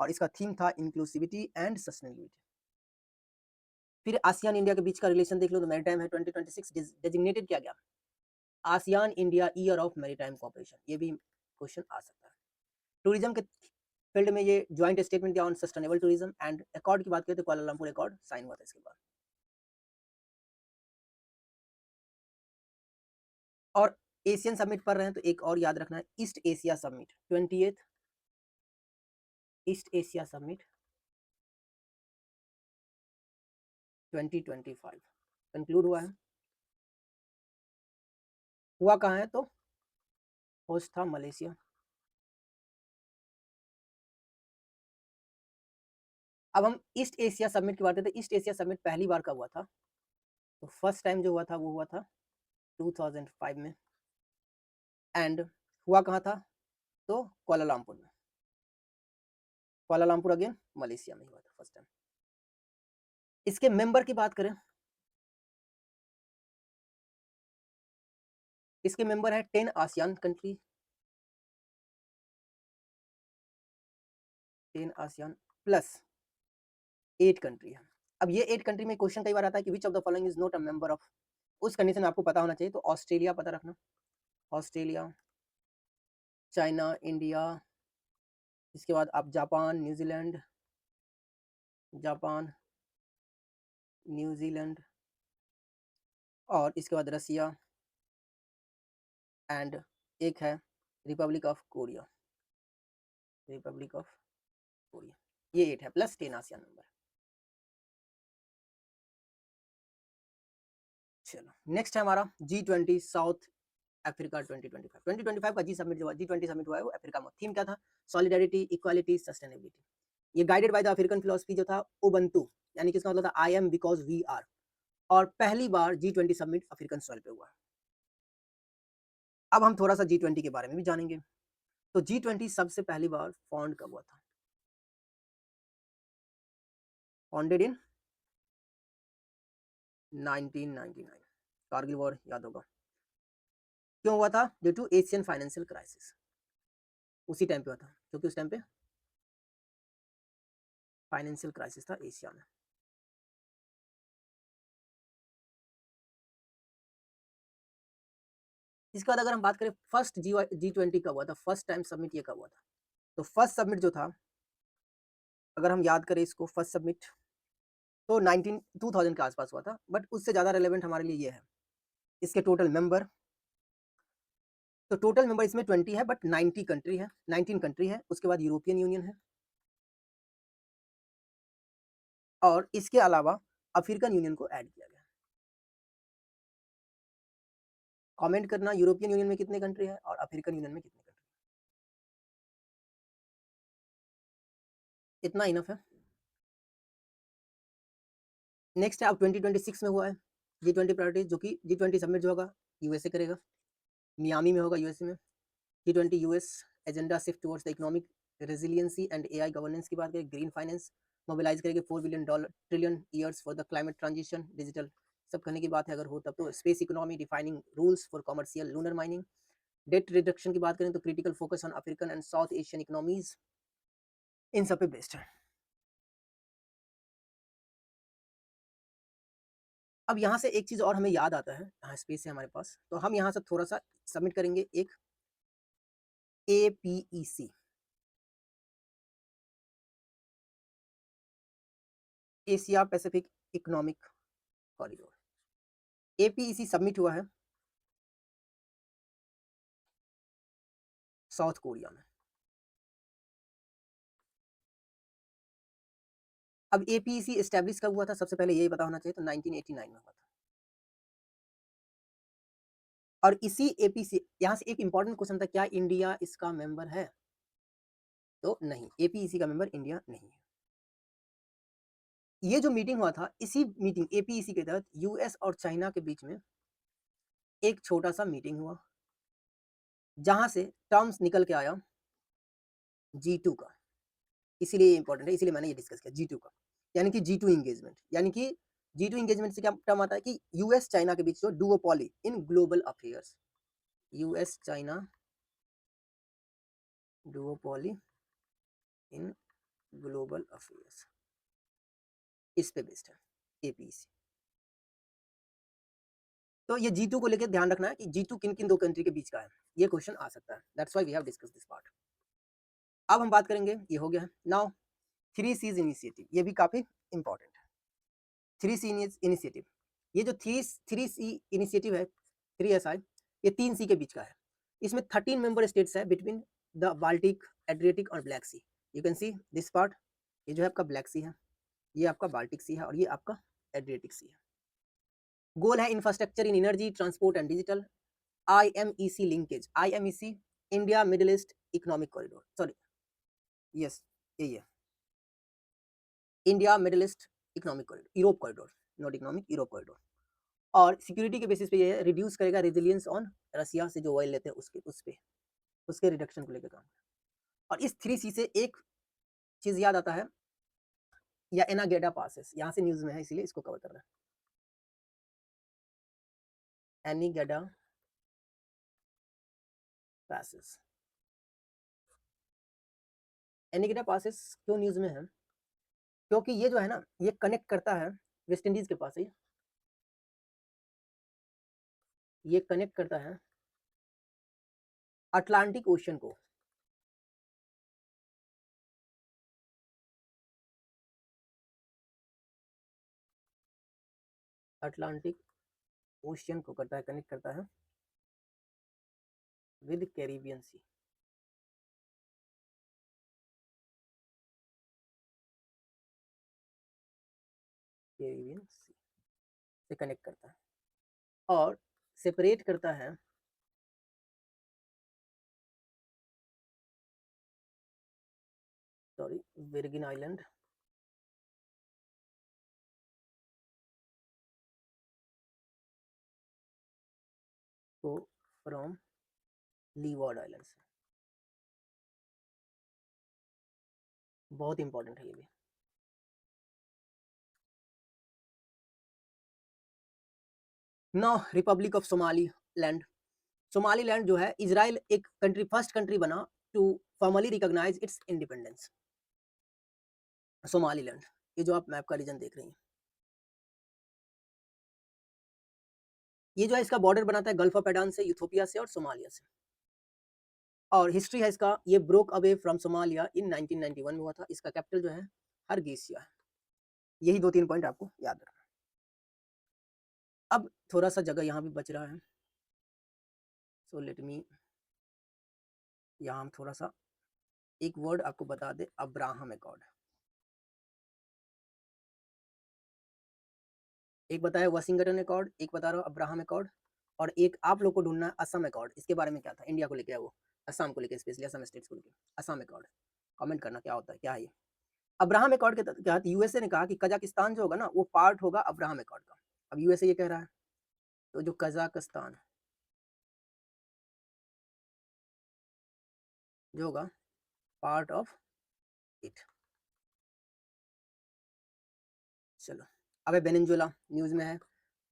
A: और इसका थीम था इंक्लूसिविटी एंड सस्टेनेबिलिटी। फिर आसियान इंडिया के बीच का रिलेशन देख लो तो मैरीटाइम है। 2026 डेजिग्नेटेड किया गया ASEAN India year of maritime cooperation, ये भी क्वेश्चन आ सकता है। टूरिज्म के फील्ड में ये ज्वाइंट स्टेटमेंट किया on sustainable tourism, and accord की बात करें तो कुआलालंपुर अकॉर्ड साइन हुआ था इसके बाद। और एशियन समिट पढ़ रहे हैं तो एक और याद रखना है, east Asia summit, 20th east Asia summit 2025 conclude हुआ है। हुआ कहाँ है? तो होस्ट था मलेशिया। अब हम ईस्ट एशिया समिट की बात करते हैं। ईस्ट एशिया समिट पहली बार कब हुआ था? तो फर्स्ट टाइम जो हुआ था वो हुआ था 2005 में, एंड हुआ कहाँ था? तो कुआलालंपुर में। कुआलालंपुर अगेन मलेशिया में हुआ था फर्स्ट टाइम। इसके मेंबर की बात करें, इसके मेंबर है 10 ASEAN country, 10 ASEAN plus 8 country है। अब ये 8 कंट्री में क्वेश्चन कई बार आता है कि विच of the following is not a member of, उस कंडीशन में आपको पता होना चाहिए। तो ऑस्ट्रेलिया पता रखना, ऑस्ट्रेलिया, चाइना, इंडिया, इसके बाद आप जापान, न्यूजीलैंड, जापान, न्यूजीलैंड, और इसके बाद रसिया, एंड एक है Republic of Korea, Republic of Korea. ये 8 है प्लस 10 आसियान नंबर। चलो नेक्स्ट है हमारा G20 साउथ अफ्रीका 2025। 2025 का G20 समिट हुआ है वो अफ्रीका में। थीम क्या था? Solidarity, equality, sustainability. ये guided by the African philosophy जो था उबंटू, यानी कि इसका मतलब था I am because we are. और पहली बार G20 समिट अफ्रीकन सॉइल पे हुआ। अब हम थोड़ा सा G20 के बारे में भी जानेंगे। तो G20 सबसे पहली बार फाउंड कब हुआ था? फाउंडेड इन 1999, कारगिल वॉर याद होगा। क्यों हुआ था? Due to Asian financial crisis. उसी टाइम पे हुआ था, क्योंकि उस टाइम पे फाइनेंशियल क्राइसिस था एशिया में। इसके बाद अगर हम बात करें फर्स्ट G20 कब हुआ था, फर्स्ट टाइम समिट ये कब हुआ था, तो फर्स्ट समिट जो था, अगर हम याद करें इसको, फर्स्ट समिट तो 2000 के आसपास हुआ था, बट उससे ज़्यादा रेलेवेंट हमारे लिए ये है, इसके टोटल मेंबर, तो टोटल मेंबर इसमें 20 है, बट 19 कंट्री है, उसके बाद यूरोपियन यूनियन है, और इसके अलावा अफ्रीकन यूनियन को ऐड किया गया। कमेंट करना यूरोपियन यूनियन में कितने कंट्री है और अफ्रीकन यूनियन में कितने कंट्री, इतना इनफ है। नेक्स्ट है, अब 2026 में हुआ है G20 प्रायोरिटी, जो कि G20 समिट जो होगा यूएसए करेगा, मियामी में होगा यूएसए में। G20 US agenda shift towards the economic resiliency and AI governance की बात करें, ग्रीन फाइनेंस मोबिलाइज करेंगे $4 billion trillion years for the climate transition, digital सब करने की बात है अगर हो तब तो, space economy defining rules for commercial lunar mining, debt reduction की बात करें तो critical focus on African and South Asian economies, इन सब पे बेस्ड है। अब यहाँ से एक चीज और हमें याद आता है, हाँ स्पेस है हमारे पास, तो हम यहाँ से थोड़ा सा सबमिट करेंगे एक APEC, Asia Pacific economic corridor, APEC submit हुआ है साउथ कोरिया में। अब APEC एस्टेब्लिश कब हुआ था, सबसे पहले यही पता होना चाहिए, तो 1989 में हुआ था। और इसी APEC, यहाँ से एक इंपॉर्टेंट क्वेश्चन था, क्या इंडिया इसका मेंबर है, तो नहीं, APEC का मेंबर इंडिया नहीं है। ये जो मीटिंग हुआ था, इसी मीटिंग APEC के तहत यूएस और चाइना के बीच में एक छोटा सा मीटिंग हुआ, जहां से टर्म्स निकल के आया G2 का, इसीलिए इंपॉर्टेंट है, इसीलिए मैंने ये डिस्कस किया G2 का, यानी कि G2 इंगेजमेंट, यानी कि G2 इंगेजमेंट से क्या टर्म आता है कि यूएस चाइना के बीच जो duopoly in global affairs, US China duopoly in global affairs, इस पे बेस्ड है APEC। तो ये G2 को लेकर ध्यान रखना है कि G2 किन किन दो कंट्री के बीच का है, ये क्वेश्चन आ सकता है, that's why we have discuss this part. अब हम बात करेंगे, ये हो गया है, नाउ 3Cs इनिशिएटिव, ये भी काफी इंपॉर्टेंट है। 3C इनिशिएटिव, ये जो 3C इनिशिएटिव है, 3SI, ये 3C के बीच का है, इसमें 13 मेंबर स्टेट्स है बिटवीन द बाल्टिक, एड्रियाटिक और Black Sea, you can see this part, ये जो है आपका ब्लैक सी है, ये आपका बाल्टिक सी है, और ये आपका एड्रियाटिक सी है। गोल है infrastructure in energy, transport and digital, IMEC linkage, IMEC India middle east economic corridor, sorry yes यही है, India middle east economic corridor, Europe corridor, not economic, Europe corridor. और सिक्योरिटी के बेसिस पे ये रिड्यूस करेगा resilience on रसिया से जो oil लेते हैं उसके उसके रिडक्शन को लेकर काम। और इस 3C से एक चीज याद आता है, या एनागेडा पासेस, यहाँ से न्यूज में है इसीलिए इसको कवर कर रहा है, एनीगेडा पासेस। एनीगेडा पासेस क्यों न्यूज में है, क्योंकि ये जो है ना, ये कनेक्ट करता है वेस्ट इंडीज के पास है, ये कनेक्ट करता है अटलांटिक ओशन को, अटलांटिक ओशियन को करता है, कनेक्ट करता है with Caribbean Sea, Caribbean Sea से कनेक्ट करता है, और सेपरेट करता है सॉरी विर्गिन आइलैंड को फ्रॉम लीवार्ड आइलैंड से, बहुत इंपॉर्टेंट है ये भी। No republic of Somali land, Somali land जो है, इजराइल एक कंट्री, फर्स्ट कंट्री बना to formally recognise its independence. Somaliland, ये जो आप मैप का रीजन देख रही हैं, ये जो है इसका बॉर्डर बनाता है गल्फ ऑफ एडान से, यूथोपिया से और सोमालिया से। और हिस्ट्री है इसका, ये ब्रोक अवे फ्रॉम सोमालिया इन 1991 में हुआ था। इसका कैपिटल जो है हरगेसिया है। यही 2-3 पॉइंट आपको याद रखना। अब थोड़ा सा जगह यहाँ भी बच रहा है, सो लेट मी, यहाँ हम थोड़ा सा एक वर्ड आपको बता दे, अब्राहम अकॉर्ड। एक बताया वाशिंगटन अकॉर्ड, एक बता रहा हूँ अब्राहम अकॉर्ड, और एक आप लोग को ढूंढना है असम अकॉर्ड। इसके बारे में क्या था, इंडिया को लेके है वो, असम को लेके, स्पेशली असम स्टेट्स को लेके असम अकॉर्ड। कमेंट करना क्या होता है, क्या है ये। अब्राहम अकॉर्ड के तहत यूएसए ने कहा कि कजाकिस्तान जो होगा ना वो पार्ट होगा अब्राहम अकॉर्ड का। अब यूएसए ये कह रहा है, तो जो कजाकिस्तान जो होगा पार्ट ऑफ इट। चलो, अब वेनेजुएला न्यूज में है,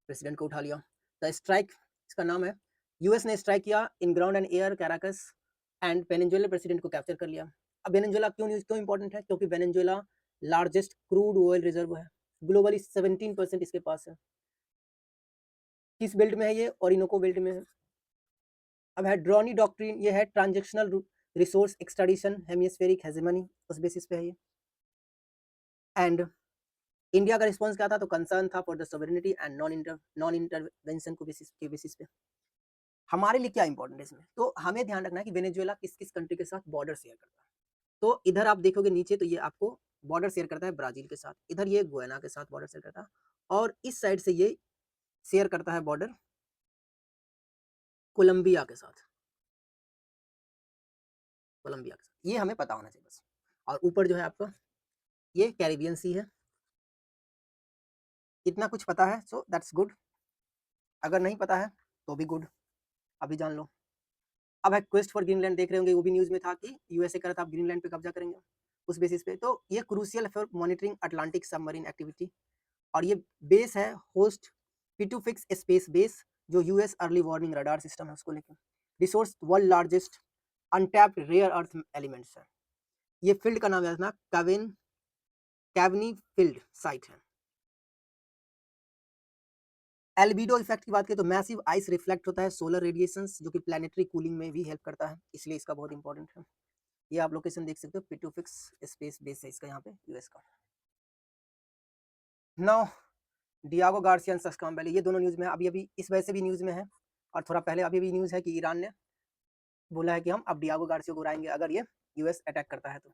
A: प्रेसिडेंट को उठा लिया। द स्ट्राइक, इसका नाम है, यूएस ने स्ट्राइक किया in ground and air Caracas and Venezuela president को कैप्चर कर लिया। अब वेनेजुएला क्यों न्यूज क्यों इंपॉर्टेंट है, क्योंकि Venezuela largest crude oil reserve है, ग्लोबली 17% इसके पास है। किस बेल्ट में है ये, ओरिनोको बेल्ट में है। अब है ड्रॉनी डॉक्ट्रिन, ये है transactional resource extradition hemispheric hegemony, उस बेसिस पे है ये। एंड इंडिया का रिस्पांस क्या था, तो कंसर्न था for the sovereignty and non intervention को बेसिस पे। हमारे लिए क्या इंपॉर्टेंट है इसमें, तो हमें ध्यान रखना है कि वेनेजुएला किस किस कंट्री के साथ बॉर्डर शेयर करता है। तो इधर आप देखोगे नीचे, तो ये आपको बॉर्डर शेयर करता है ब्राजील के साथ, इधर ये गुयाना के साथ बॉर्डर शेयर करता है, और इस साइड से ये शेयर करता है बॉर्डर कोलंबिया के साथ, कोलंबिया के साथ, ये हमें पता होना चाहिए बस। और ऊपर जो है आपका ये कैरिबियन सी है। इतना कुछ पता है, सो दैट्स गुड। अगर नहीं पता है तो भी गुड, अभी जान लो। अब है क्वेस्ट फॉर ग्रीनलैंड, देख रहे होंगे, वो भी न्यूज में था कि यूएसए कर रहा था आप ग्रीनलैंड पे कब्जा करेंगे उस बेसिस पे। तो ये crucial for monitoring Atlantic submarine activity, और ये बेस है होस्ट पिटूफिक्स स्पेस बेस, जो US early warning radar system है उसको लेकर। Resource world largest untapped rare earth elements है। ये फील्ड का नाम याद रखना, कैवनी फील्ड साइट है। एल्बिडो इफेक्ट की बात करें तो मैसिव आइस रिफ्लेक्ट होता है सोलर रेडिएशंस, जो कि प्लैनेटरी कूलिंग में भी हेल्प करता है, इसलिए इसका बहुत इंपॉर्टेंट है। ये आप लोकेशन देख सकते हो, पिटूफिक्स स्पेस बेस है इसका यहाँ पे यूएस का। नाउ डियागो गार्सिया एंड सस्काम वैली, ये दोनों न्यूज में है, अभी अभी इस वजह से भी न्यूज में है, और थोड़ा पहले अभी भी न्यूज है कि ईरान ने बोला है कि हम अब डियागो गार्सिया को उड़ाएंगे अगर ये यूएस अटैक करता है तो,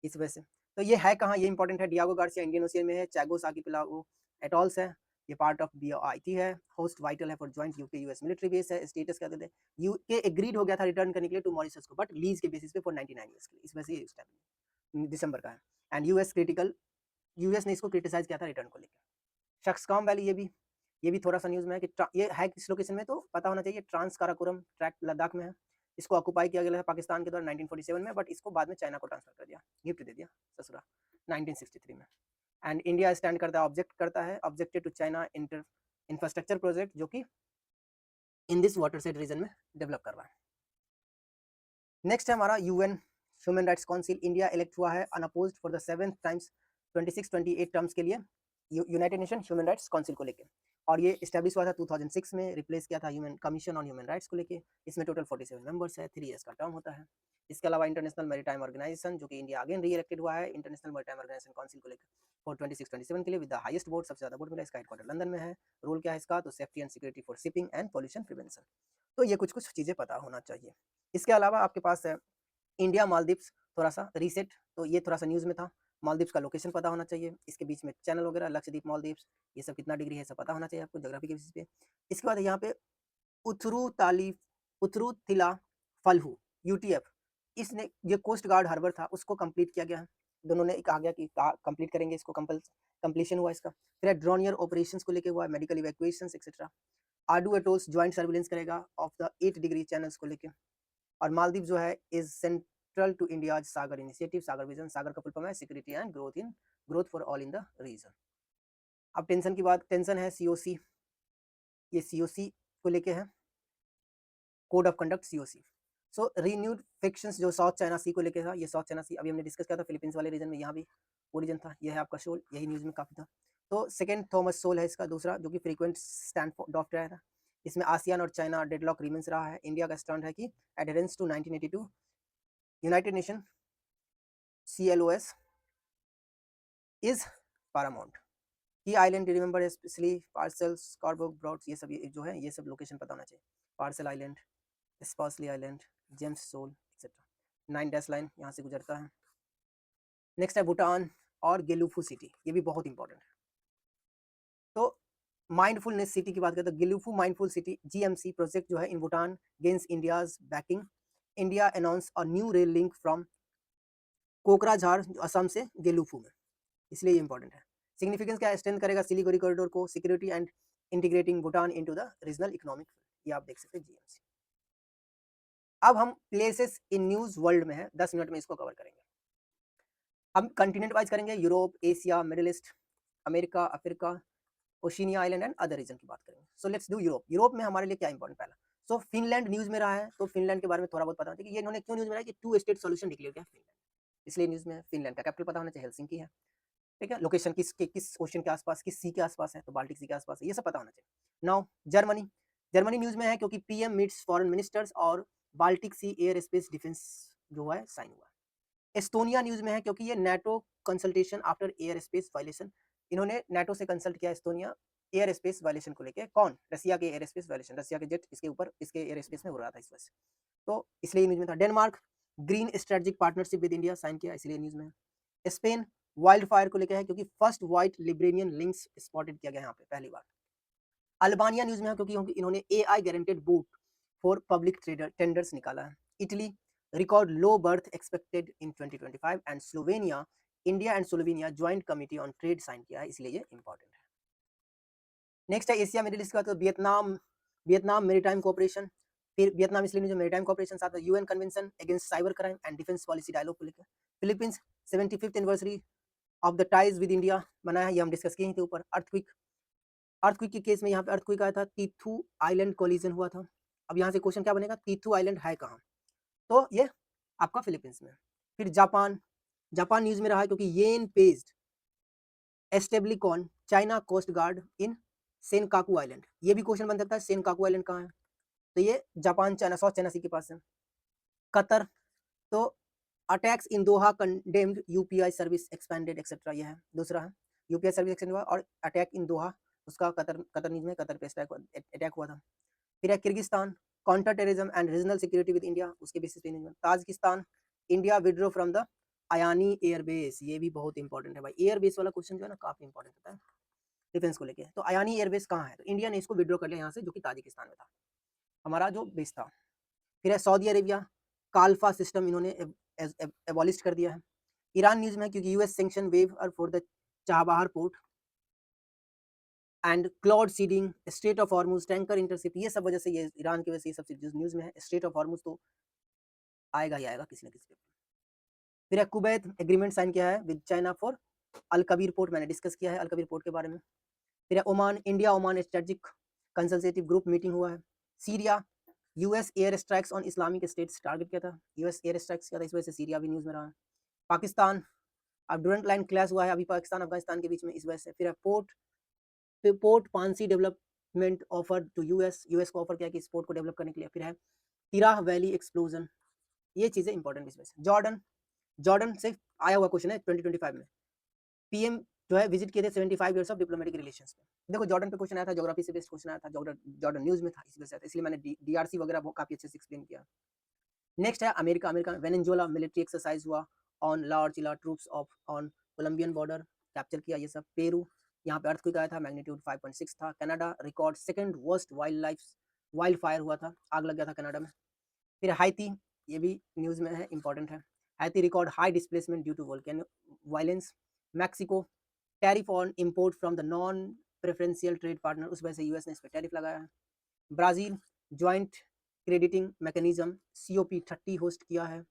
A: इस वजह से। तो ये है कहाँ, ये इंपॉर्टेंट है, डियागो गार्सिया इंडियन ओशियन में है, चैगोस आर्किपेलागो एटॉल्स है, ये पार्ट ऑफ बीओआईटी है, होस्ट वाइटल है for joint UK US military base है। स्टेटस क्या कहते हैं, यूके एग्रीड हो गया था रिटर्न करने के लिए टू मॉरिशस को, बट लीज के बेसिस पे फॉर 99 ईयर्स के लिए, इस वजह से ये दिसंबर का है। एंड यूएस ने इसको क्रिटिसाइज किया था रिटर्न को लेकर। शक्सकाम वैली, ये भी थोड़ा सा न्यूज में है कि ये है किस लोकेशन में, तो पता होना चाहिए, ट्रांस काराकोरम ट्रैक लद्दाख में है। इसको ऑक्युपाई किया गया है पाकिस्तान के द्वारा 1947 में, बट इसको बाद में चाइना को ट्रांसफर कर दिया, गिफ्ट दे दिया ससुरा 1963 में। एंड इंडिया स्टैंड करता है, objected to China infrastructure project, जो कि in this watershed region में डेवलप कर रहा है। नेक्स्ट है हमारा UN human rights council, India elect हुआ है unopposed for the 7th times 26-28 terms के लिए United Nation human rights council को लेके, और ये इस्टेब्लिश हुआ था 2006 में, रिप्लेस किया था human commission on human rights को लेके। इसमें टोटल 47 मेंबर्स है, 3 ईयर्स का टर्म होता है। इसके अलावा इंटरनेशनल मैरीटाइम ऑर्गेनाइजेशन, जो कि इंडिया अगेन री इलेक्टेड हुआ है इंटरनेशनल मैरीटाइम ऑर्गेनाइजेशन काउंसिल को लेकर फॉर 26-27 के लिए, विद द हाईएस्ट वोट, सबसे ज्यादा वोट मिला, इसका हेडक्वार्टर लंदन में है। रोल क्या है इसका, तो safety and security for shipping and pollution prevention. तो ये कुछ कुछ चीजें पता होना चाहिए। इसके अलावा आपके पास है इंडिया मालदीव्स, थोड़ा सा रीसेट, तो ये थोड़ा सा न्यूज़ में था। मालदीव्स का लोकेशन पता होना चाहिए, इसके बीच में चैनल वगैरह, लक्षद्वीप, मालदीव्स, ये सब कितना डिग्री है सब पता होना चाहिए आपको ज्योग्राफी के बेसिस पे। इसके बाद यहाँ पे उथरू तिला फलहू यूटीएफ, इसने ये कोस्ट गार्ड हार्बर था उसको कंप्लीट किया गया है, दोनों ने कहा गया कि कंप्लीट करेंगे इसको, कंप्लीशन हुआ इसका। फिर ड्रोनियर ऑपरेशंस को लेके हुआ, medical evacuations etcetera. Addu atolls joint surveillance करेगा ऑफ द 8 डिग्री चैनल्स को लेके। और मालदीव जो है is central to India Sagar initiative, Sagar vision, Sagar का फुल फॉर्म है security and growth for all in the region. अब टेंशन की बात, टेंशन है सीओसी, ये सीओसी को लेके है, code of conduct COC. So renewed frictions जो साउथ चाइना सी को लेके था, ये साउथ चाइना सी अभी हमने डिस्कस किया था फिलीपींस वाले रीजन में, यहाँ भी वो रीजन था, ये है आपका शोल, यही न्यूज़ में काफ़ी था। तो सेकंड थॉमस शोल है इसका दूसरा, जो कि फ्रीक्वेंट स्टैंड अडॉप्ट रहा था। इसमें आसियान और चाइना डेडलॉक रिमेंस रहा है। इंडिया का स्टैंड है कि adherence to 1982 United Nation CLOS is paramount. Key island remember specially parcels, कार्बोक ब्रॉड्स, ये सब जो है ये सब लोकेशन पता होना चाहिए। Paracel island, Spratly island, James Shoal etcetera. 9 dash line यहाँ से गुजरता है। नेक्स्ट है भूटान और गेलुफू सिटी, ये भी बहुत इंपॉर्टेंट है। तो माइंडफुलनेस सिटी की बात करें तो Gelephu mindful city GMC project जो है in Bhutan gains India's backing. India announce a new rail link from Kokrajhar Assam से गेलुफू में, इसलिए ये इंपॉर्टेंट है। सिग्निफिकेंस क्या है, स्ट्रेंथ करेगा सिलीगुड़ी कॉरिडोर को, security and integrating Bhutan into the regional economic, ये आप देख सकते हैं GMC। अब हम प्लेसेस इन न्यूज वर्ल्ड में है, 10 मिनट में इसको कवर करेंगे। हम कंटिनेंट वाइज करेंगे, Europe, Asia, Middle East, America, Africa, Oceania island and other region की बात करेंगे। So let's do Europe. Europe में हमारे लिए क्या इंपॉर्टेंट पहला, सो फिनलैंड न्यूज में रहा है, तो फिनलैंड के बारे में थोड़ा बहुत पता होना चाहिए कि ये इन्होंने क्यों न्यूज में रहा है कि 2 स्टेट सॉल्यूशन डिक्लेयर किया फिनलैंड, इसलिए न्यूज में। फिनलैंड का कैपिटल पता होना चाहिए, हेलसिंकी है, ठीक है। लोकेशन किस ओशन के आसपास, किस सी के आसपास है, तो बाल्टिक सी के आसपास है, ये सब पता होना चाहिए। नाउ जर्मनी, जर्मनी न्यूज में है क्योंकि PM मीट्स फॉरेन मिनिस्टर्स और बाल्टिक सी एयर स्पेस डिफेंस जो है साइन हुआ। एस्टोनिया न्यूज में है क्योंकि ये NATO consultation after air space violation, इन्होंने नाटो से कंसल्ट किया एस्टोनिया एयर स्पेस वायलेशन को लेके। कौन, रसिया के एयर स्पेस वायलेशन, रसिया के जेट इसके ऊपर इसके एयर स्पेस में हो रहा था इस वजह से, तो इसलिए न्यूज में था। Denmark green strategic partnership with India sign किया, इसलिए न्यूज में है। स्पेन वाइल्ड फायर को लेकर है क्योंकि फर्स्ट व्हाइट लिब्रेनियन लिंक्स स्पॉटेड किया गया यहाँ पे पहली बार। अल्बानिया न्यूज में है क्योंकि इन्होंने AI guaranteed bot for public tenders निकाला है। Italy record low birth expected in 2025 and Slovenia, India and Slovenia joint committee on trade sign किया है, इसलिए ये इंपॉर्टेंट है। नेक्स्ट है एशिया मिडिल ईस्ट का, तो वियतनाम, वियतनाम मेरीटाइम कोऑपरेशन, फिर वियतनाम इसलिए जो मेरीटाइम कोऑपरेशन साथ है, UN convention against cyber crime and defence policy dialogue को लेकर। Philippines 75th anniversary of the ties with India मनाया है, ये हम डिस्कस किए थे ऊपर। अर्थक्विक, अर्थक्विक के केस में यहाँ पे अर्थक्विक आया था, तीथू आइलैंड कोलिजन हुआ था। अब यहाँ से क्वेश्चन क्या बनेगा, तीथू आइलैंड है कहाँ, तो ये आपका फिलीपींस में। फिर जापान, जापान न्यूज में रहा है क्योंकि येन पेज्ड एस्टेब्लिकॉन चाइना कोस्ट गार्ड इन सेनकाकू आइलैंड, ये भी क्वेश्चन बन सकता है सेनकाकू आइलैंड कहाँ है, तो ये Japan China South China Sea के पास है। कतर, तो attacks in Doha condemned UPI service expanded etcetera, ये है दूसरा है, UPI सर्विस एक्सपेंड हुआ और अटैक इन दोहा उसका कतर न्यूज में कतर पे अटैक हुआ था। फिर है Kyrgyzstan counter terrorism and regional security with India, उसके बेसिस पे न्यूज में। Tajikistan India withdraw from the Ayni airbase, ये भी बहुत इंपॉर्टेंट है भाई, एयरबेस वाला क्वेश्चन जो है ना काफी इंपॉर्टेंट होता है डिफेंस को लेके। तो अयानी एयरबेस कहाँ है, तो इंडिया ने इसको विड्रॉ कर लिया यहाँ से, जो कि ताजिकिस्तान में था हमारा जो बेस था। फिर है सऊदी अरेबिया, काल्फा सिस्टम इन्होंने एबॉलिश कर दिया है। ईरान न्यूज में क्योंकि US sanction wave for the Chabahar port and cloud seeding, straight of Hormuz, tanker intercept, ये सब वजह से, ये ईरान की वजह से ये सब चीज न्यूज में है। स्ट्रेट ऑफ हॉर्मुज तो आएगा ही आएगा किसी न किसी पे। फिर है कुवैत एग्रीमेंट साइन किया है with China for Al Kabir port, मैंने डिस्कस किया है अल कबीर पोर्ट के बारे में। फिर है Oman, India Oman strategic consultative group meeting हुआ है। Syria US air strikes on Islamic states target किया था, US एयर स्ट्राइक्स किया था, इस वजह से सीरिया भी न्यूज में रहा है। पाकिस्तान, अब डुरंट लाइन क्लैश हुआ है अभी पाकिस्तान अफगानिस्तान के बीच में, इस वजह से। फिर है पोर्ट पांसी डेवलपमेंट ऑफर टू US को ऑफर किया कि इस पोर्ट को डेवलप करने के लिए। फिर है तिराह वैली एक्सप्लोजन, ये चीजें इंपॉर्टेंट इस वजह से। जॉर्डन, जॉर्डन से आया हुआ क्वेश्चन है 2025 में, PM जो है विजिट किए थे 75 ईयर्स ऑफ डिप्लोमेटिक रिलेशंस में। देखो जॉर्डन पे क्वेश्चन आया था, ज्योग्राफी से बेस्ड क्वेश्चन आया था, जॉर्डन न्यूज में था, इस वजह से, इसलिए मैंने DRC वगैरह वो काफी अच्छे से एक्सप्लेन किया। नेक्स्ट है America, America Venezuela military exercise हुआ on large troops of on Colombian border, capture किया ये सब। पेरू, यहाँ पे अर्थक्वेक आया था, मैग्नीट्यूड 5.6 था। Canada record second worst wild fire हुआ था, आग लग गया था कनाडा में। फिर हाइती, ये भी न्यूज में है, इंपॉर्टेंट है। Haiti record high displacement due to volcano violence. Mexico tariff on import from the non preferential trade partner, उस वजह से US ने इस पर टैरिफ लगाया है। Brazil joint crediting mechanism COP30 host किया है,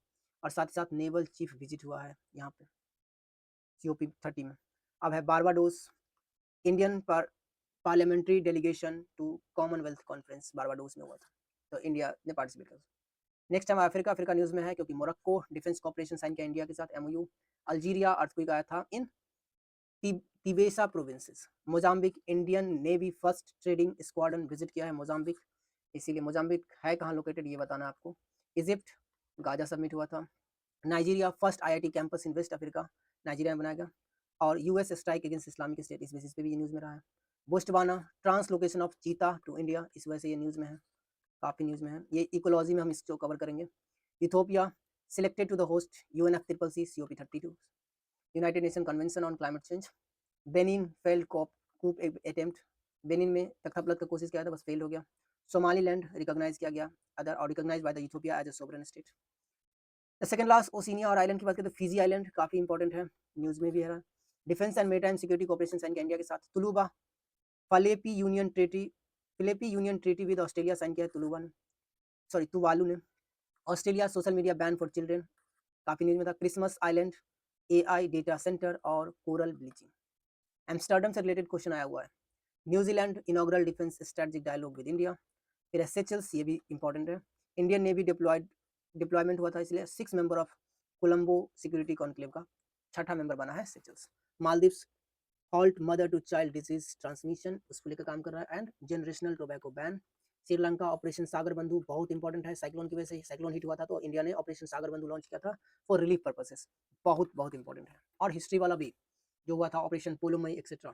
A: और साथ ही साथ नेवल चीफ विजिट हुआ है यहाँ पे COP30 में। अब है Barbados, Indian parliamentary delegation to Commonwealth conference Barbados में हुआ था, तो इंडिया ने पार्टिसिपेट किया। नेक्स्ट हम अफ्रीका न्यूज़ में है, क्योंकि मोरक्को डिफेंस कॉपरेशन साइन किया इंडिया के साथ MOU। अल्जीरिया अर्थक्वेक आया था in Tebessa provinces. Mozambique Indian navy first training squadron visit किया है मोजाम्बिक, इसीलिए मोजाम्बिक है कहाँ लोकेटेड ये बताना है आपको। इजिप्ट गाजा सबमिट हुआ था। Nigeria first IIT campus in west Africa Nigeria में बनाया गया। और US strike against Islamic State, इस बेसिस पे भी ये न्यूज़ में रहा है। Botswana translocation of cheetah to India, इस वजह से ये न्यूज़ में है, काफ़ी न्यूज़ में है। ये इकोलॉजी में हम इसको कवर करेंगे। Ethiopia selected to the host UNFCCC COP32 United Nation convention on climate change. Benin failed coup attempt, Benin में तख्तापलट का कोशिश किया था, बस फेल हो गया। सोमालीलैंड रिकॉग्नाइज किया गया अदर और recognise by the Ethiopia as a sovereign state. Second last Oceania और आइलैंड की बात करें तो फिजी आइलैंड काफ़ी इंपॉर्टेंट है, न्यूज़ में भी है। Defence and maritime security cooperation sign किया इंडिया के साथ। तुलुबा Falepili union treaty with Australia sign किया है तुवालू ने। Australia social media ban for children, काफ़ी न्यूज़ में था। Christmas Island AI data centre और कोरल ब्लीचिंग। एम्स्टर्डम से रिलेटेड क्वेश्चन आया हुआ है। New Zealand inaugural defence strategic dialogue with India. फिर एसेचल्स, ये भी इंपॉर्टेंट है। इंडियन नेवी डिप्लॉयमेंट हुआ था, इसलिए 6 member of Colombo security conclave का 6ठा मेंबर बना है Seychelles. Maldives halt mother to child disease transmission, उसको लेकर काम कर रहा है। And generational tobacco ban. Sri Lanka operation Sagar Bandhu बहुत इंपॉर्टेंट है, साइक्लोन की वजह से साइक्लोन हिट हुआ था तो इंडिया ने ऑपरेशन सागर बंधु लॉन्च किया था फॉर रिलीफ पर्पसेस, बहुत इंपॉर्टेंट है। और हिस्ट्री वाला भी जो हुआ था ऑपरेशन पोलोमई एक्सेट्रा।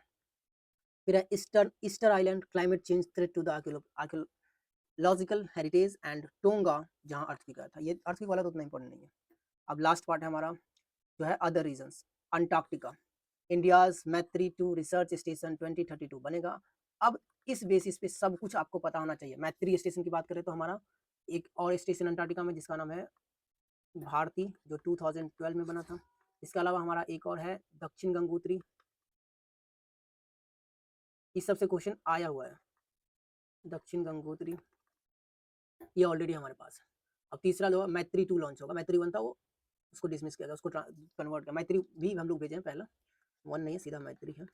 A: फिर है Easter Island climate change threat to the archaeological heritage and Tonga जहाँ अर्थक्वेक आया था, ये अर्थक्वेक वाला तो उतना इंपॉर्टेंट नहीं है। अब लास्ट पार्ट है हमारा जो है अदर रीजन्स। अंटार्कटिका इंडियाज मैत्री 2 रिसर्च स्टेशन 2032 बनेगा। अब इस बेसिस पे सब कुछ आपको पता होना चाहिए। मैत्री स्टेशन की बात करें तो हमारा एक और स्टेशन अंटार्कटिका में जिसका नाम है भारती, जो 2012 में बना था। इसके अलावा हमारा एक और है दक्षिण गंगोत्री, इस सबसे क्वेश्चन आया हुआ है। दक्षिण गंगोत्री ये ऑलरेडी हमारे पास है। अब तीसरा जो मैत्री 2 लॉन्च होगा, मैत्री 1 था वो उसको डिसमिस किया था, उसको कन्वर्ट किया। मैत्री भी हम लोग भेजे हैं, पहला 1 नहीं है, सीधा मैत्री है।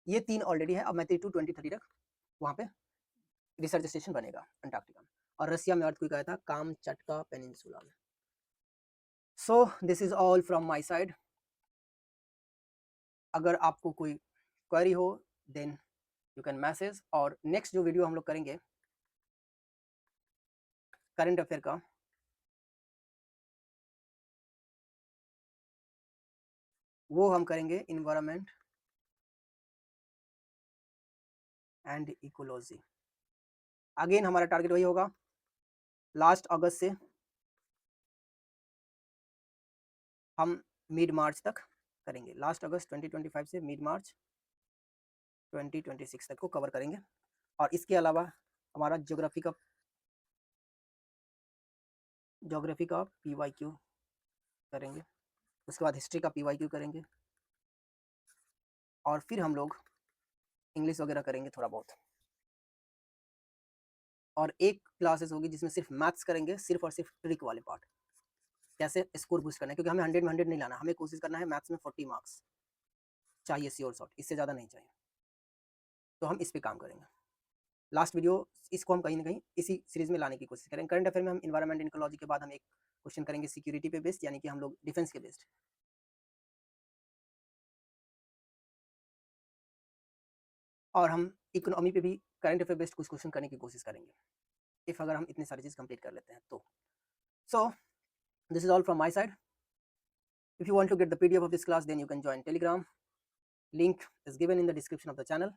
A: ये 3 ऑलरेडी है। अब मैत्री 2 2030 तक वहाँ पे रिसर्च स्टेशन बनेगा अंटार्कटिका में। और रसिया में अर्थक्वेक आया था कामचटका पेनिनसुला में। So this is all from my side. अगर आपको कोई क्वेरी हो देन यू कैन मैसेज। और नेक्स्ट जो वीडियो हम लोग करेंगे करंट अफेयर का, वो हम करेंगे इन्वायरमेंट एंड इकोलॉजी। अगेन हमारा टारगेट वही होगा, लास्ट अगस्त से हम मिड मार्च तक करेंगे। लास्ट अगस्त 2025 से मिड मार्च 2026 तक को कवर करेंगे। और इसके अलावा हमारा ज्योग्राफी का PYQ करेंगे, उसके बाद हिस्ट्री का PYQ करेंगे, और फिर हम लोग इंग्लिश वगैरह करेंगे थोड़ा बहुत। और एक क्लासेस होगी जिसमें सिर्फ मैथ्स करेंगे, सिर्फ और सिर्फ ट्रिक वाले पार्ट, कैसे स्कोर बूस्ट करना है, क्योंकि हमें 100 में 100 नहीं लाना, हमें कोशिश करना है मैथ्स में 40 मार्क्स चाहिए श्योर शॉट, इससे ज़्यादा नहीं चाहिए। तो हम इस पे काम करेंगे। लास्ट वीडियो इसको हम कहीं ना कहीं इसी सीरीज में लाने की कोशिश करेंगे। करंट अफेयर में हम इन्वायरमेंट एंड इकोलॉजी के बाद हम एक क्वेश्चन करेंगे सिक्योरिटी पे बेस्ड, यानी कि हम लोग डिफेंस के बेस्ड। और हम इकोनॉमी पे भी करंट अफेयर बेस्ड कुछ क्वेश्चन करने की कोशिश करेंगे, इफ अगर हम इतनी सारी चीज़ कंप्लीट कर लेते हैं तो। So this is all from my side. If you want to get the PDF of this class, then you can join Telegram. Link is given in the description of the channel.